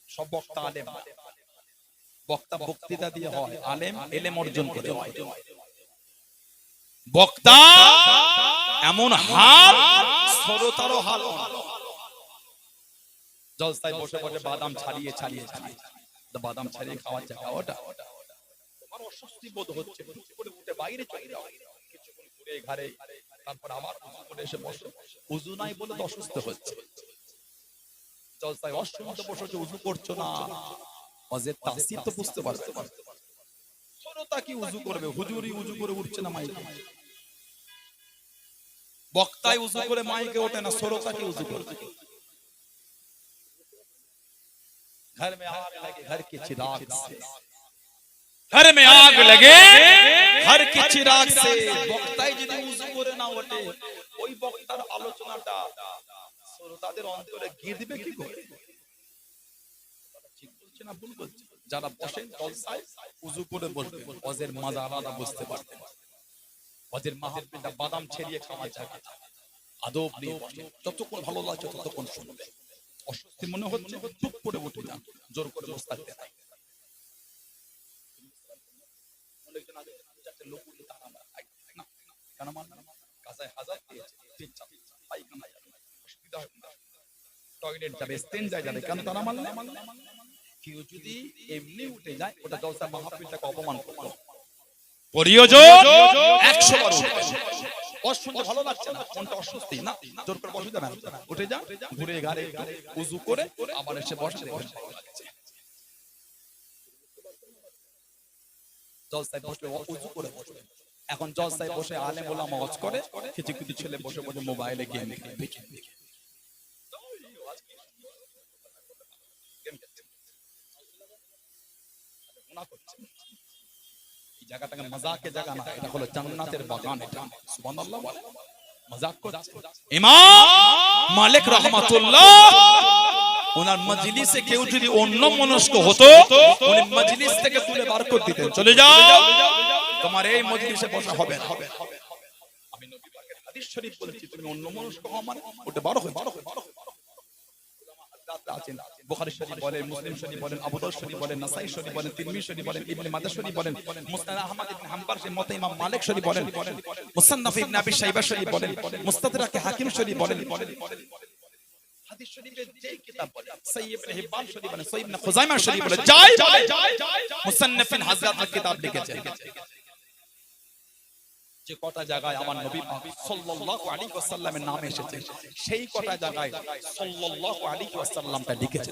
S2: সব বক্তা আলেম, বক্তা বক্তৃতা দিয়ে হয়, আলেম এলেম অর্জন করে হয়। বক্তা এমন হাল শ্রোতারও হাল, জলসায় বসে বসে বাদাম ছাড়িয়ে ছাড়িয়ে ছাড়িয়ে বাদাম ছাড়িয়ে খাওয়ার জায়গা ওটা, তোমার অস্বস্তি বোধ হচ্ছে, করে উঠে বাইরে চলে যাও, কিছুক্ষণ ঘুরে ঘাড়ে, তারপর আবার উজু করে এসে বসে, উজু নাই বলে তো অসুস্থ হচ্ছে। জলসায় অসুস্থ বসে উজু করছো না, ওয়াজের তাসির তো বুঝতে পারবে। শ্রোতা কি উজু করবে? হুজুরি উজু করে উঠছে না মাইকে, বক্তায় উজু করে মাইকে ওঠে না, শ্রোতা কি উজু করবে? घर में आग लगे घर के चिराग से, घर में आग लगे घर के चिराग से। বক্তায় যদি উজু করে না ওঠে, ওই বক্তার আলোচনাটা শ্রোতাদের অন্তরে গিয়ে দিবে কি করে? ঠিক বলছে না ভুল বলছে? যারা বসেন জলসায় উজু করে বসবে, ওয়াজের মজা আলাদা বুঝতে পারবেন। ওয়াজের মাহফিলটা বাদাম ছেড়িয়ে খাওয়া যায়, আদব নিয়ে বসে, যতক্ষণ ভালো লাগছে ততক্ষণ শুনবে। অস্বস্তি মনে হচ্ছে চুপ করে উঠে যান, জোর করে বসে থাকতে নাই। অনেকজন আগে চারটে লোক উঠে তারা না কেন মান কাজায় হাজার দিয়েছে, পায়খানা যাবে, অসুবিধা হবে না, টয়লেট যাবে, স্টেন যাবে, কেন তারা মানলে? কেউ যদি এমনি উঠে যায়, ওটা জলসা মাহফিলটাকে অপমান করলো। প্রিয়জন 100 বার অশুনতে ভালো লাগছে না, কোনটা অস্বস্তি না, জোর করে বসে যাবেন, উঠে যান, ঘুরে ঘাড়ে উজু করে আবার এসে বসে। জলসায় বসলে উজু করে বসবে। এখন জলসায় বসে আলেম ওলামা ওয়াজ করে, কিছু কিছু ছেলে বসে বসে মোবাইলে গেম দেখে জায়গাটাকে মজাকের জায়গা না, এটা হলো জান্নাতের বাগান। এটা সুবহানাল্লাহ বলে, মজাক করছে। ইমাম মালিক রাহমাতুল্লাহ ওনার মজলিসে কেউ যদি অন্য মনস্ক হতো, উনি মজলিস থেকে তুলে বার করে দিতেন, চলে যাও, তোমার এই মজলিসে বসা হবে না। আমি নবী পাকের হাদিস শরীফ বলছি, তুমি অন্য মনস্ক হও মানে ওটা বড় হয়। বুখারী শরীফ বলেন, মুসলিম শরীফ বলেন, আবু দাউদ শরীফ বলেন, নাসাই শরীফ বলেন, তিরমিজি শরীফ বলেন, ইবনে মাজাহ শরীফ বলেন, মুসনাদ আহমদ ইবনে হাম্বল শরীফ, মতে ইমাম মালিক শরীফ বলেন, মুসান্নাফ ইবনে আবি শাইবা শরীফ বলেন, মুস্তাদরাক হাকিম শরীফ বলেন, হাদিস শরীফের যে কিতাব বলেন, সহিহ ইবনে হিব্বান শরীফ বলেন, সহিহ ইবনে খুজাইমা শরীফ বলেন, যাই বলে মুসান্নাফিন হযরতের কিতাব লিখেছে। যে কটা জায়গায় আমার নবী পাক সাল্লাল্লাহু আলাইহি ওয়াসাল্লামের নাম এসেছে, সেই কটা জায়গায় সাল্লাল্লাহু আলাইহি ওয়াসাল্লামটা লিখেছে।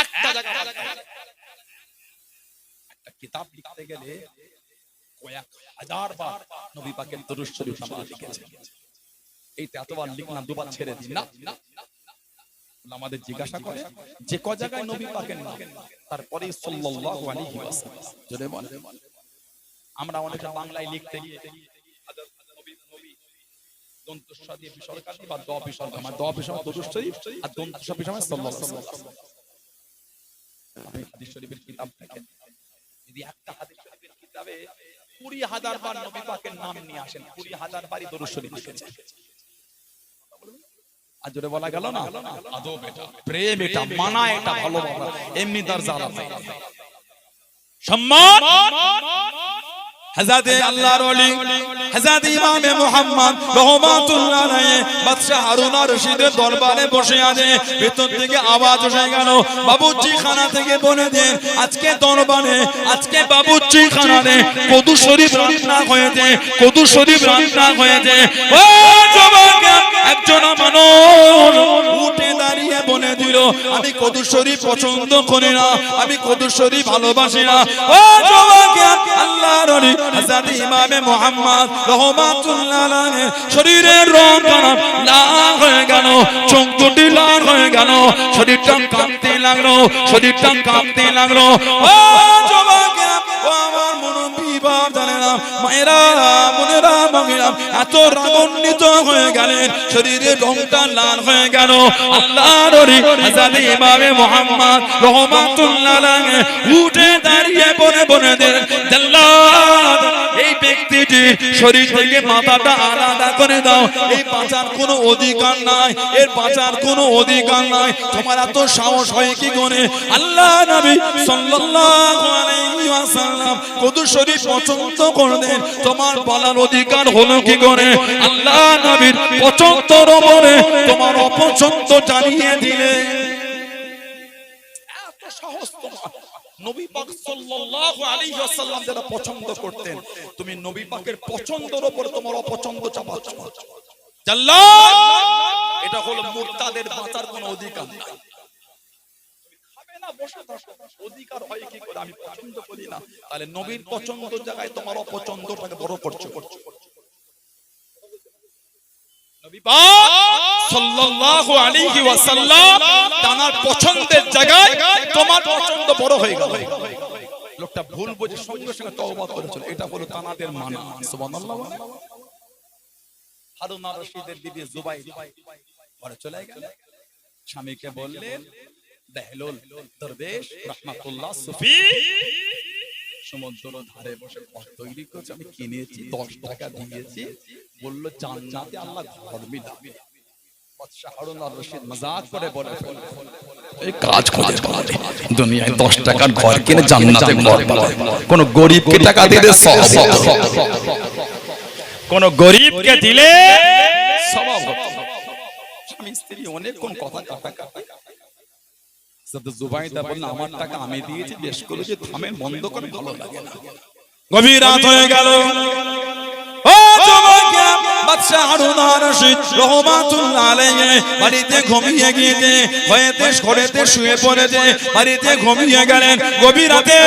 S2: একটা জায়গা একটা কিতাব লিখতে গেলে কয়েক হাজার বার নবী পাকের দরুদ শরীফ আমরা লিখেছি। এইটা এতবার লিখলাম, দুবার ছেড়ে দিই না। আমাদের জিজ্ঞাসা করে যে ক জায়গায় নবী পাকের নাম, তারপরে সাল্লাল্লাহু আলাইহি ওয়াসাল্লাম জোরে বলে। আমরা অনেকে বাংলায় লিখতে গিয়ে দন্তস্ব দিয়ে বিসর্গ দিই বা দ বিসর্গ, আমার দ বিসর্গ দরুদ শরীফ আর দন্তস্ব বিসর্গ সাল্লাল্লাহু আলাইহি ওয়াসাল্লাম। আমি হাদিস শরীফের কিতাব থেকে যদি একটা হাদিস শরীফের কিতাবে 20,000 বার নবী পাকের নাম নিয়ে আসেন, 20,000 বারই দরুদ শরীফ লিখেছে। আজরে বলা গেল না, আদব এটা, প্রেম এটা, মানা এটা, ভালোবাসা এমনি দরজা আলাদা, সম্মান। হযরত আল্লাহর ওলি হযরত ইমামে মুহাম্মদ রাহমাতুল্লাহ আলাইহি বাদশা হারুন আর রশিদের দরবারে বসে আছে। ভেতর থেকে আওয়াজ এসে গেল, বাবুর্চি খানা থেকে বলে দেন আজকে দরবারে, আজকে বাবুর্চি খানাতে কদু শরীফ রান্না হয়েছে, কদু শরীফ রান্না হয়েছে। ও যুবক, একজন মানুষ উঠে দাঁড়িয়ে বলে দিল, আমি কদু শরীফ পছন্দ করি না, আমি কদু শরীফ ভালোবাসি না। ও যুবক, আল্লাহর ওলি হযরত ইমামে মুহাম্মদ রাহমাতুল্লাহ আলাইহি শরীরের রং লাল হয়ে গেল, চোখ দুটি লাল হয়ে গেল, শরীরটা কাঁপতে লাগলো, শরীরটা কাঁপতে লাগলো। ও যুবক, ও আমার মুরব্বি বাপ জানেন, মায়েরা বোনেরা
S1: বগিরাম এত রাগান্বিত হয়ে গেলেন, শরীরের রংটা লাল হয়ে গেল। আল্লাহর ওলি হযরত ইমামে মুহাম্মদ রাহমাতুল্লাহ আলাইহি উঠে দাঁড়িয়ে বলে দিলেন, জাল্লাদ এই ব্যক্তিটি শরীর থেকে মাথাটা আলাদা করে দাও, এই বাঁচার কোনো অধিকার নাই, এর বাঁচার কোনো অধিকার নাই। তোমার এত সাহস হয় কি করে? আল্লাহ নবী সাল্লাল্লাহু আলাইহি ওয়াসাল্লাম কত শরীর পছন্দ করলেন, তোমার বলার অধিকার হলো কি করে? আল্লাহ নবীর পছন্দের উপরে তোমার অপছন্দ জানিয়ে দিলেন।
S2: এত সাহস তোমার! নবী পাক সাল্লাল্লাহু আলাইহি ওয়াসাল্লাম যারা পছন্দ করতেন, তুমি নবী পাকের পছন্দের উপর তোমার অপছন্দ চাপাচ্ছ। জাল্লাদ, এটা হলো মুরতাদের বাঁচার কোনো অধিকার নাই। খাবে না, বসে থাকো, অধিকার হয় কি করে? আমি পছন্দ করি না, তাহলে নবীর পছন্দের জায়গায় তোমার অপছন্দটাকে বড় করছো। নবী পাক সাল্লাল্লাহু আলাইহি ওয়াসাল্লাম তার পছন্দের জায়গায় তোমার পছন্দ বড় হয়ে গেল। লোকটা ভুল বুঝে সঙ্গে সঙ্গে তওবা করেছিল, এটা হলো তানাদের মানা। সুবহানাল্লাহ। হারুন আর রশিদের বিবি জুবাইর ঘরে চলে গেলেন, স্বামীকে বললেন, বেহলুল দরবেশ রাহমাতুল্লাহ সুফি সমুদ্র ধারে বসে ঘর তৈরি করছে, আমি কিনেছি, 10 টাকা দিয়েছি, বললো জান্নাতে আল্লাহ ঘর মিলাবে। বাদশা হারুন আর রশিদ মজাক করে বলে, এই কাজ করে দুনিয়ায় 10 টাকার ঘর কিনে জান্নাতে ঘর পাবে, কোন গরিবকে টাকা দিলে সওয়াব, কোন গরিবকে দিলে সওয়াব। স্বামী স্ত্রী অনেকক্ষণ কথা কাটা। জুবাইদা বললেন, আমার টাকা আমি দিয়েছি, বেশ করেছি, থামেন, বন্ধ করে, ভালো লাগে না।
S1: গভীর রাত হয়ে গেল। ও যুবকেরা, বাদশা হারুন আর রশিদ রাহমাতুল্লাহ আলাইহি বাড়িতে ঘুমিয়ে গিয়েছে, ঘরেতে শুয়ে পড়েছে, বাড়িতে ঘুমিয়ে গেলেন। গভীর রাতে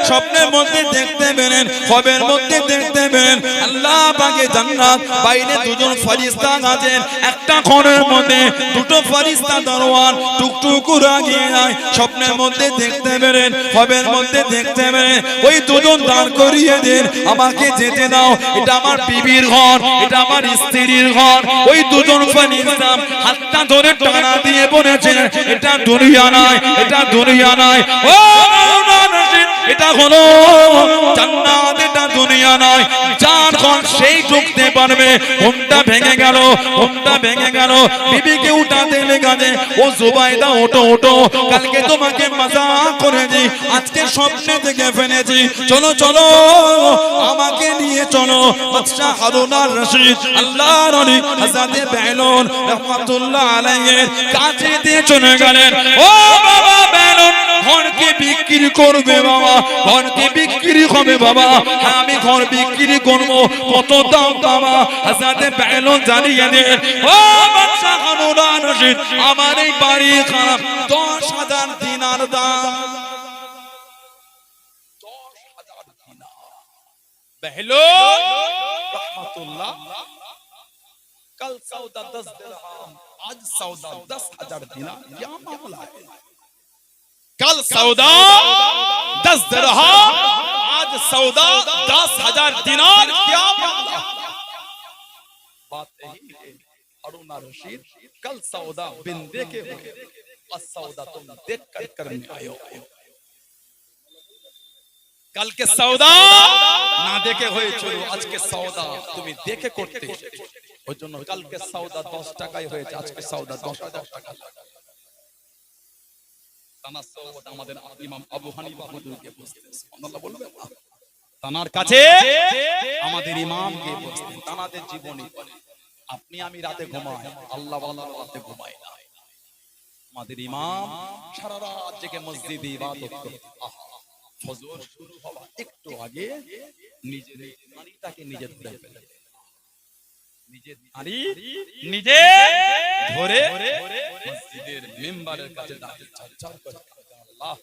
S1: স্বপ্নের মধ্যে দেখতে পেলেন, খবের মধ্যে দেখতে পেলেন আল্লাহ পাকের জান্নাত, বাইরে দুজন ফেরেশতা আছেন, একটা ঘরের মধ্যে দুটো ফেরেশতা দরওয়ান টুকটুক করে গিয়ে যায়। স্বপ্নের মধ্যে দেখতে পেলেন, খবের মধ্যে দেখতে পেলেন ওই দুজন দাঁড় করিয়ে দেন, আমাকে যেতে দাও, এটা আমার বিবির ঘর, এটা আমার স্ত্রীর ঘর। ওই দুজন ফেরেশতা হাতটা ধরে টানা দিয়ে বলেছেন, এটা দুনিয়া নয়, এটা দুনিয়া নয়, ও এটা হলো জান্নাত, এটা দুনিয়া নয়। যার ঘর সেই ঢুকতে পারবে। ঘুমটা ভেঙে গেল, ঘুমটা ভেঙে গেল। বিবিকে উঠাতে লেগেছে, ও জুবাইদা ওঠো ওঠো, কালকে তোমাকে মজাক করেছি, আজকে স্বপ্নে থেকে ফেলেছি, চলো চলো আমাকে নিয়ে চলো। বাদশা হারুন আর রশিদ আল্লাহর ওলি হযরত বেহলুল রাহমাতুল্লাহ আলাইহির কাছে দিয়ে চলে গেলেন। ও বাবা বেহলুল, ঘরকে বিক্রি করবে বাবা, ঘরকে বিক্রি হবে বাবা, হ্যাঁ আমি ঘর বিক্রি করব, কত দাম বাবা? হযরত বেহলুল জানিয়ে দেন, ও বাদশা হারুন আর রশিদ, আমার এই বাড়ি খারাপ, 10,000 দিনার দাম।
S2: 10,000 দিনার। বেহলুল রাহমাতুল্লাহ, कल सौदा 10 दिरहम, आज सौदा 10,000 दिनार, क्या मामला है? कल सौदा 10 दिरहम, आज सौदा 10,000 दिनार, क्या मामला? बात यही है हारून और रशीद, कल सौदा बिन देखे हुए, आज सौदा तुम देख कर करने आए हो। कल के सौदा ना देखे हुए चलो, आज के सौदा तुम्हें देखे करते, ওই জন্য কালকে সওদা 10 টাকায় হয়েছে, আজকে সওদা 10,000 টাকা। তানার সওদা আমাদের ইমাম আবু হানিফা হুজুরকে বুঝতেন, সুবহানাল্লাহ বলবেন না? তানার কাছে আমাদের ইমামকে বুঝতেন, তানাদের জীবনী আপনি আমি রাতে ঘুমাই, আল্লাহ ওয়ালা রাতে ঘুমায় না। আমাদের ইমাম সারা রাত জেগে মসজিদে ইবাদত করতেন। ফজর শুরু হওয়া একটু আগে নিজের নারীটাকে নিজে ধরে ফেলেন, নিজে ধরে মসজিদের মেম্বারের কাছে দাঁড়িয়ে চার করে, আল্লাহ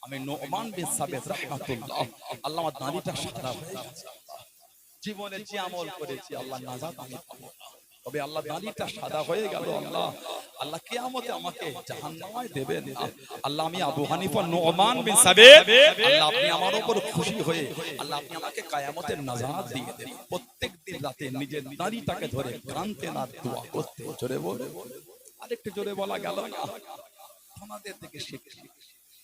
S2: আমি নোমান বিন সাবিত রাহমাতুল্লাহ, আল্লাহ আমার নারীটা সাদা হয়ে গেছে, জীবনে যে আমল করেছি আল্লাহ নাজাত আমি পাবো না, তবে আল্লাহ দাড়িটা সাদা হয়ে গেল, আল্লাহ আল্লাহ কিয়ামতে আমাকে জাহান্নামে দেবেন না। আল্লাহ আমি আবু হানিফা নুমান বিন সাবিত, আল্লাহ আপনি আমার উপর খুশি হয়ে আল্লাহ আপনি আমাকে কিয়ামতের নাজাত দিয়ে দেন। প্রত্যেকদিন রাতে নিজের দাড়িটাকে ধরে কানতে না দোয়া করতে। জোরে বলে, আরেকটু জোরে বলা গেল না? আমাদের থেকে শিখে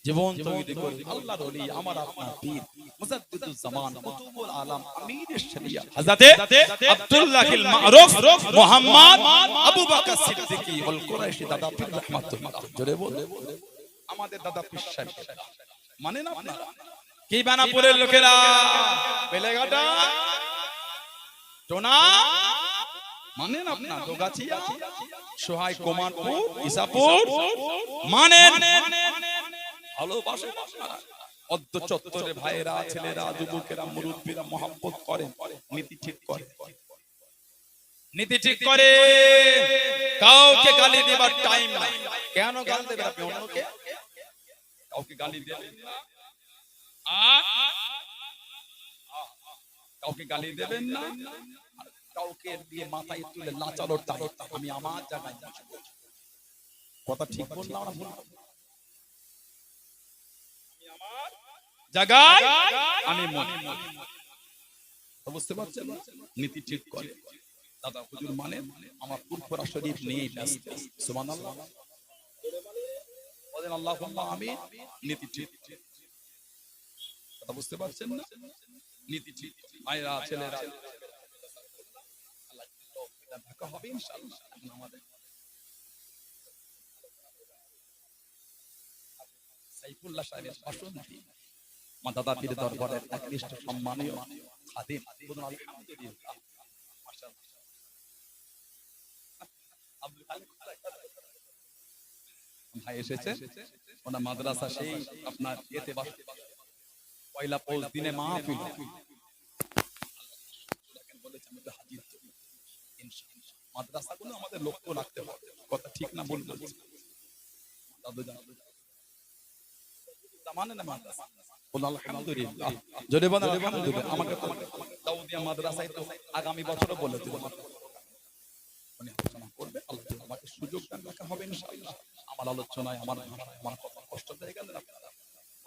S2: জীবন তৈরি করে আল্লাহর ওলি আমার আপনার পীর মুজাদ্দিদুজ জামান কুতুবুল আলম আমিরের শরিয়ত হযরতে আব্দুল্লাহিল মারুফ মুহাম্মদ আবু বকর সিদ্দিকী ওয়াল কুরাইশি দাদা পীর রাহমাতুল্লাহ। জোরে বলে, আমাদের দাদা পীর সাহেব মানে না আপনারা? কি বানাপুরের লোকেরা, বেলেঘাটা, টোনা মানে না আপনারা? দোগাছিয়া, সোহাই, কুমারপুর, ইসাপুর মানে ভালোবাসে অদ্য চত্বরে ভাইয়েরা, ছেলেরা, যুবকেরা, মুরব্বীরা মহব্বত করেন, নীতি ঠিক করে, নীতি ঠিক করে। কাউকে গালি দেবার টাইম নাই। কেন গালি দেবেন আপনি অন্যকে? কাউকে গালি দেবেন না, কাউকে গালি দেবেন না, কাউকে দিয়ে মাথায় তুলে লাচানোর দায়িত্ব আমি আমার জায়গায়। কথা ঠিক বললাম না ভুল? জায়গায় আমি মনে বুঝতে পারছেন, নীতি ঠিক করে দাদা হুজুর মানে আমার পুরপুরা শরীফ নিয়ে ব্যস্ত। সুবহানাল্লাহ বলেন, আল্লাহুম্মা আমিন। নীতি ঠিক, কথা বুঝতে পারছেন না? নীতি ঠিক, ভাইরা, ছেলেরা, আল্লাহ দেখা হবে ইনশাআল্লাহ। আমাদের সাইফুল্লাহ সাহেবের ভাষণ মা দাদা পীর দরবারের একনিষ্ঠ সম্মানীয় খাদিম, বলুন আলহামদুলিল্লাহ। মাশাআল্লাহ আব্দুল খালিক ভাই এসেছে, ওনার মাদ্রাসা সেই আপনার এতে বাস পয়লা পৌষ দিনে মাহফিল বলেছেন হাজির ইনশাআল্লাহ। মাদ্রাসাগুলো আমাদের লক্ষ্য রাখতে হবে, কথা ঠিক না ভুল বলছি? দাদু জানাবো জামানে না মাদ্রাসা, বলুন আলহামদুলিল্লাহ। জোরে বলেন আলহামদুলিল্লাহ। আমাকে তো দাউদিয়া মাদ্রাসায় তো আগামী বছরও বলে দিল উনি আলোচনা করবে, আল্লাহ আমাকে সুযোগ দান রাখা হবে ইনশাআল্লাহ। আমার আলোচনায় আমার ভাষায় আমার কথা কষ্ট হয়ে গেল আপনারা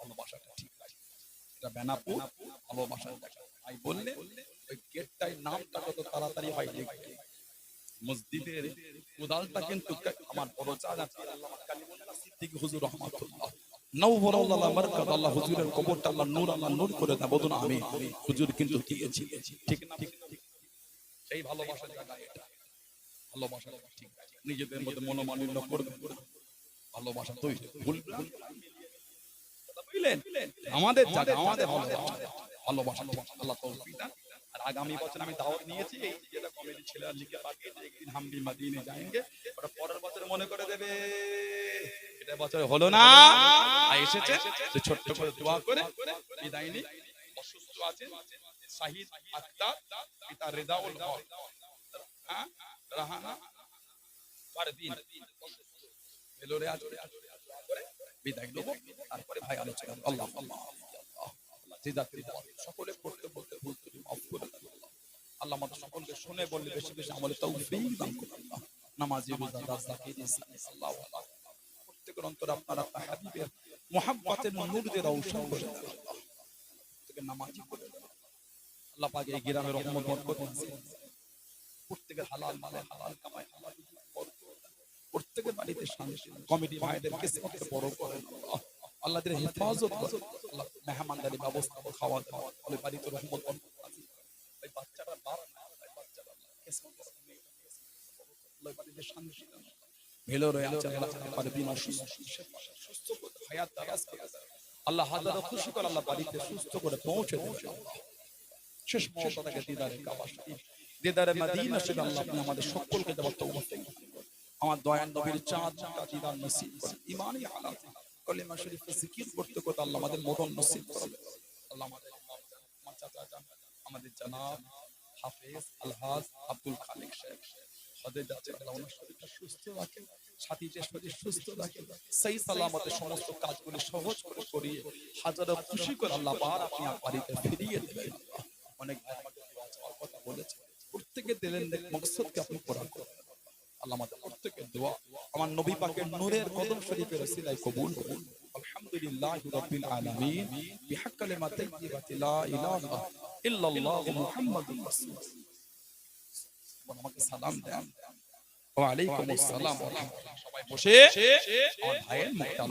S2: ভালোবাসাটা ঠিক আছে, এটা বেনাপুর ভালোবাসার দেখা ভাই বললে ওই গেটটাই নামটা কত তাড়াতাড়ি হয় লিখবে। মসজিদের কোদালটা কিন্তু আমার বড় চাচা আল্লামা কালিমুল্লাহ সিদ্দিকী হুজুর রাহমাতুল্লাহ নওয়ারাল্লাহ মারকাত, আল্লাহ হুজুরের কবরটা আল্লাহ নূর করে দেন। বলুন আমিন। হুজুর কিন্তু দিয়েছি, ঠিক না? সেই ভালোবাসার জায়গা এটা, ভালোবাসা ঠিক আছে। নিজেদের মধ্যে মনোমালিন্য করবেন, ভালোবাসা তৈরি ভুলবেন, বুঝলেন? আমাদের জায়গা, আমাদের ভালোবাসা আল্লাহ তৌফিক দান। আর আগামী বছর আমি দাওয়াত নিয়েছি, এই যেটা কমিটি ছেলেরা লিখে পাঠিয়েছে একদিন হাম ভি মদিনে যাएंगे, ওটা পরের বছর মনে করে দেবে। এটা বছরে হলো না, আর এসেছে যে ছোট্ট করে দোয়া করে বিদায় নি। অসুস্থ আছেন শাহিদ আক্তার, পিতা রেজাউল হক, হ্যাঁ রাহানা পারদিন বেলোরে আছে, বিদায় নেব। তারপরে ভাই আলোচনা আল্লাহ আল্লাহ সকলে পড়তে বলতে বলতে মাফ করে দেন আল্লাহ। আমাদের সকলকে শুনে বললে বেশি বেশি আমলে তৌফিক দান করুন আল্লাহ। নামাজি রোজাদার যাকির সাল্লাল্লাহু আলাইহি প্রত্যেকের অন্তরে আপনার আপনার হাবিবের মুহাব্বতের নূর দিয়ে রওশন করে দেন আল্লাহ। প্রত্যেকে নামাজি করে দেন আল্লাহ পাক। এই গ্রামের রহমত বরকত নসিব, প্রত্যেকের হালাল মালে হালাল কামাই হালাল বরকত, প্রত্যেকের বাড়িতে শান্তি, কমিটি ভাইদের কিসমতকে বড় করেন আল্লাহ। আল্লাহদের হেফাজত করেন আল্লাহ। মেহমানদারি ব্যবস্থা, খাওয়া দাওয়া, ওই বাড়িতে রহমত বরকত আছে। ওই বাচ্চাটা বাপ না, ওই বাচ্চাটা কিসমত আল্লাহ বাড়িতে শান্তি দান। ভেলো রয়ে আছে আল্লাহ পারে বিনা সুস্থ করে হায়াত দারাজ করে আল্লাহ হাজারো খুশি করে আল্লাহ বাড়িতে সুস্থ করে পৌঁছে দেন আল্লাহ। শেষ মওতাটাকে দিদারে কাবা শরীফ, দিদারে মদিনা শরীফ আল্লাহ আপনি আমাদের সকলকে দেওয়ার তৌফিক দান করুন। আমার দয়াল নবীর চাঁদটা দিদার নসিব করুন। ঈমানি হালাত কলিমা শরীফে জিকির করতে করতে আল্লাহ আমাদের মরণ নসিব করুন আল্লাহ। আমাদের আমার চাচা জান আমাদের জনাব হাফেজ আলহাজ আব্দুল খালিক সাহেব হদে যাচ্ছে, আল্লাহ ওনার শরীরটা সুস্থ রাখেন, সাথীদের শরীর সুস্থ রাখেন, সেই সালামতে সমস্ত কাজগুলি সহজ করে করিয়ে হাজারো খুশি করে আল্লাহ পাক আপনি বাড়িতে ফিরিয়ে দেবেন। অনেক ভাই আমাকে কথা বলেছে, প্রত্যেকের দিলের নেক মকসদকে আপনি পূরণ করুন। আল্লাহ আমাদের প্রত্যেকের দোয়া আমার নবী পাকের নূরের কদম শরীফের ওসিলায় কবুল করুন। আলহামদুলিল্লাহি রাব্বিল আলামিন বিহাক কালিমাতি লা ইলাহা ইল্লাল্লাহু মুহাম্মাদুর রাসূলুল্লাহ। আমাকে সালাম দেন। ওয়া আলাইকুম আসসালাম ওয়া রাহমাতুল্লাহ। সবাই বসে আমার ভাইয়ের মুখটা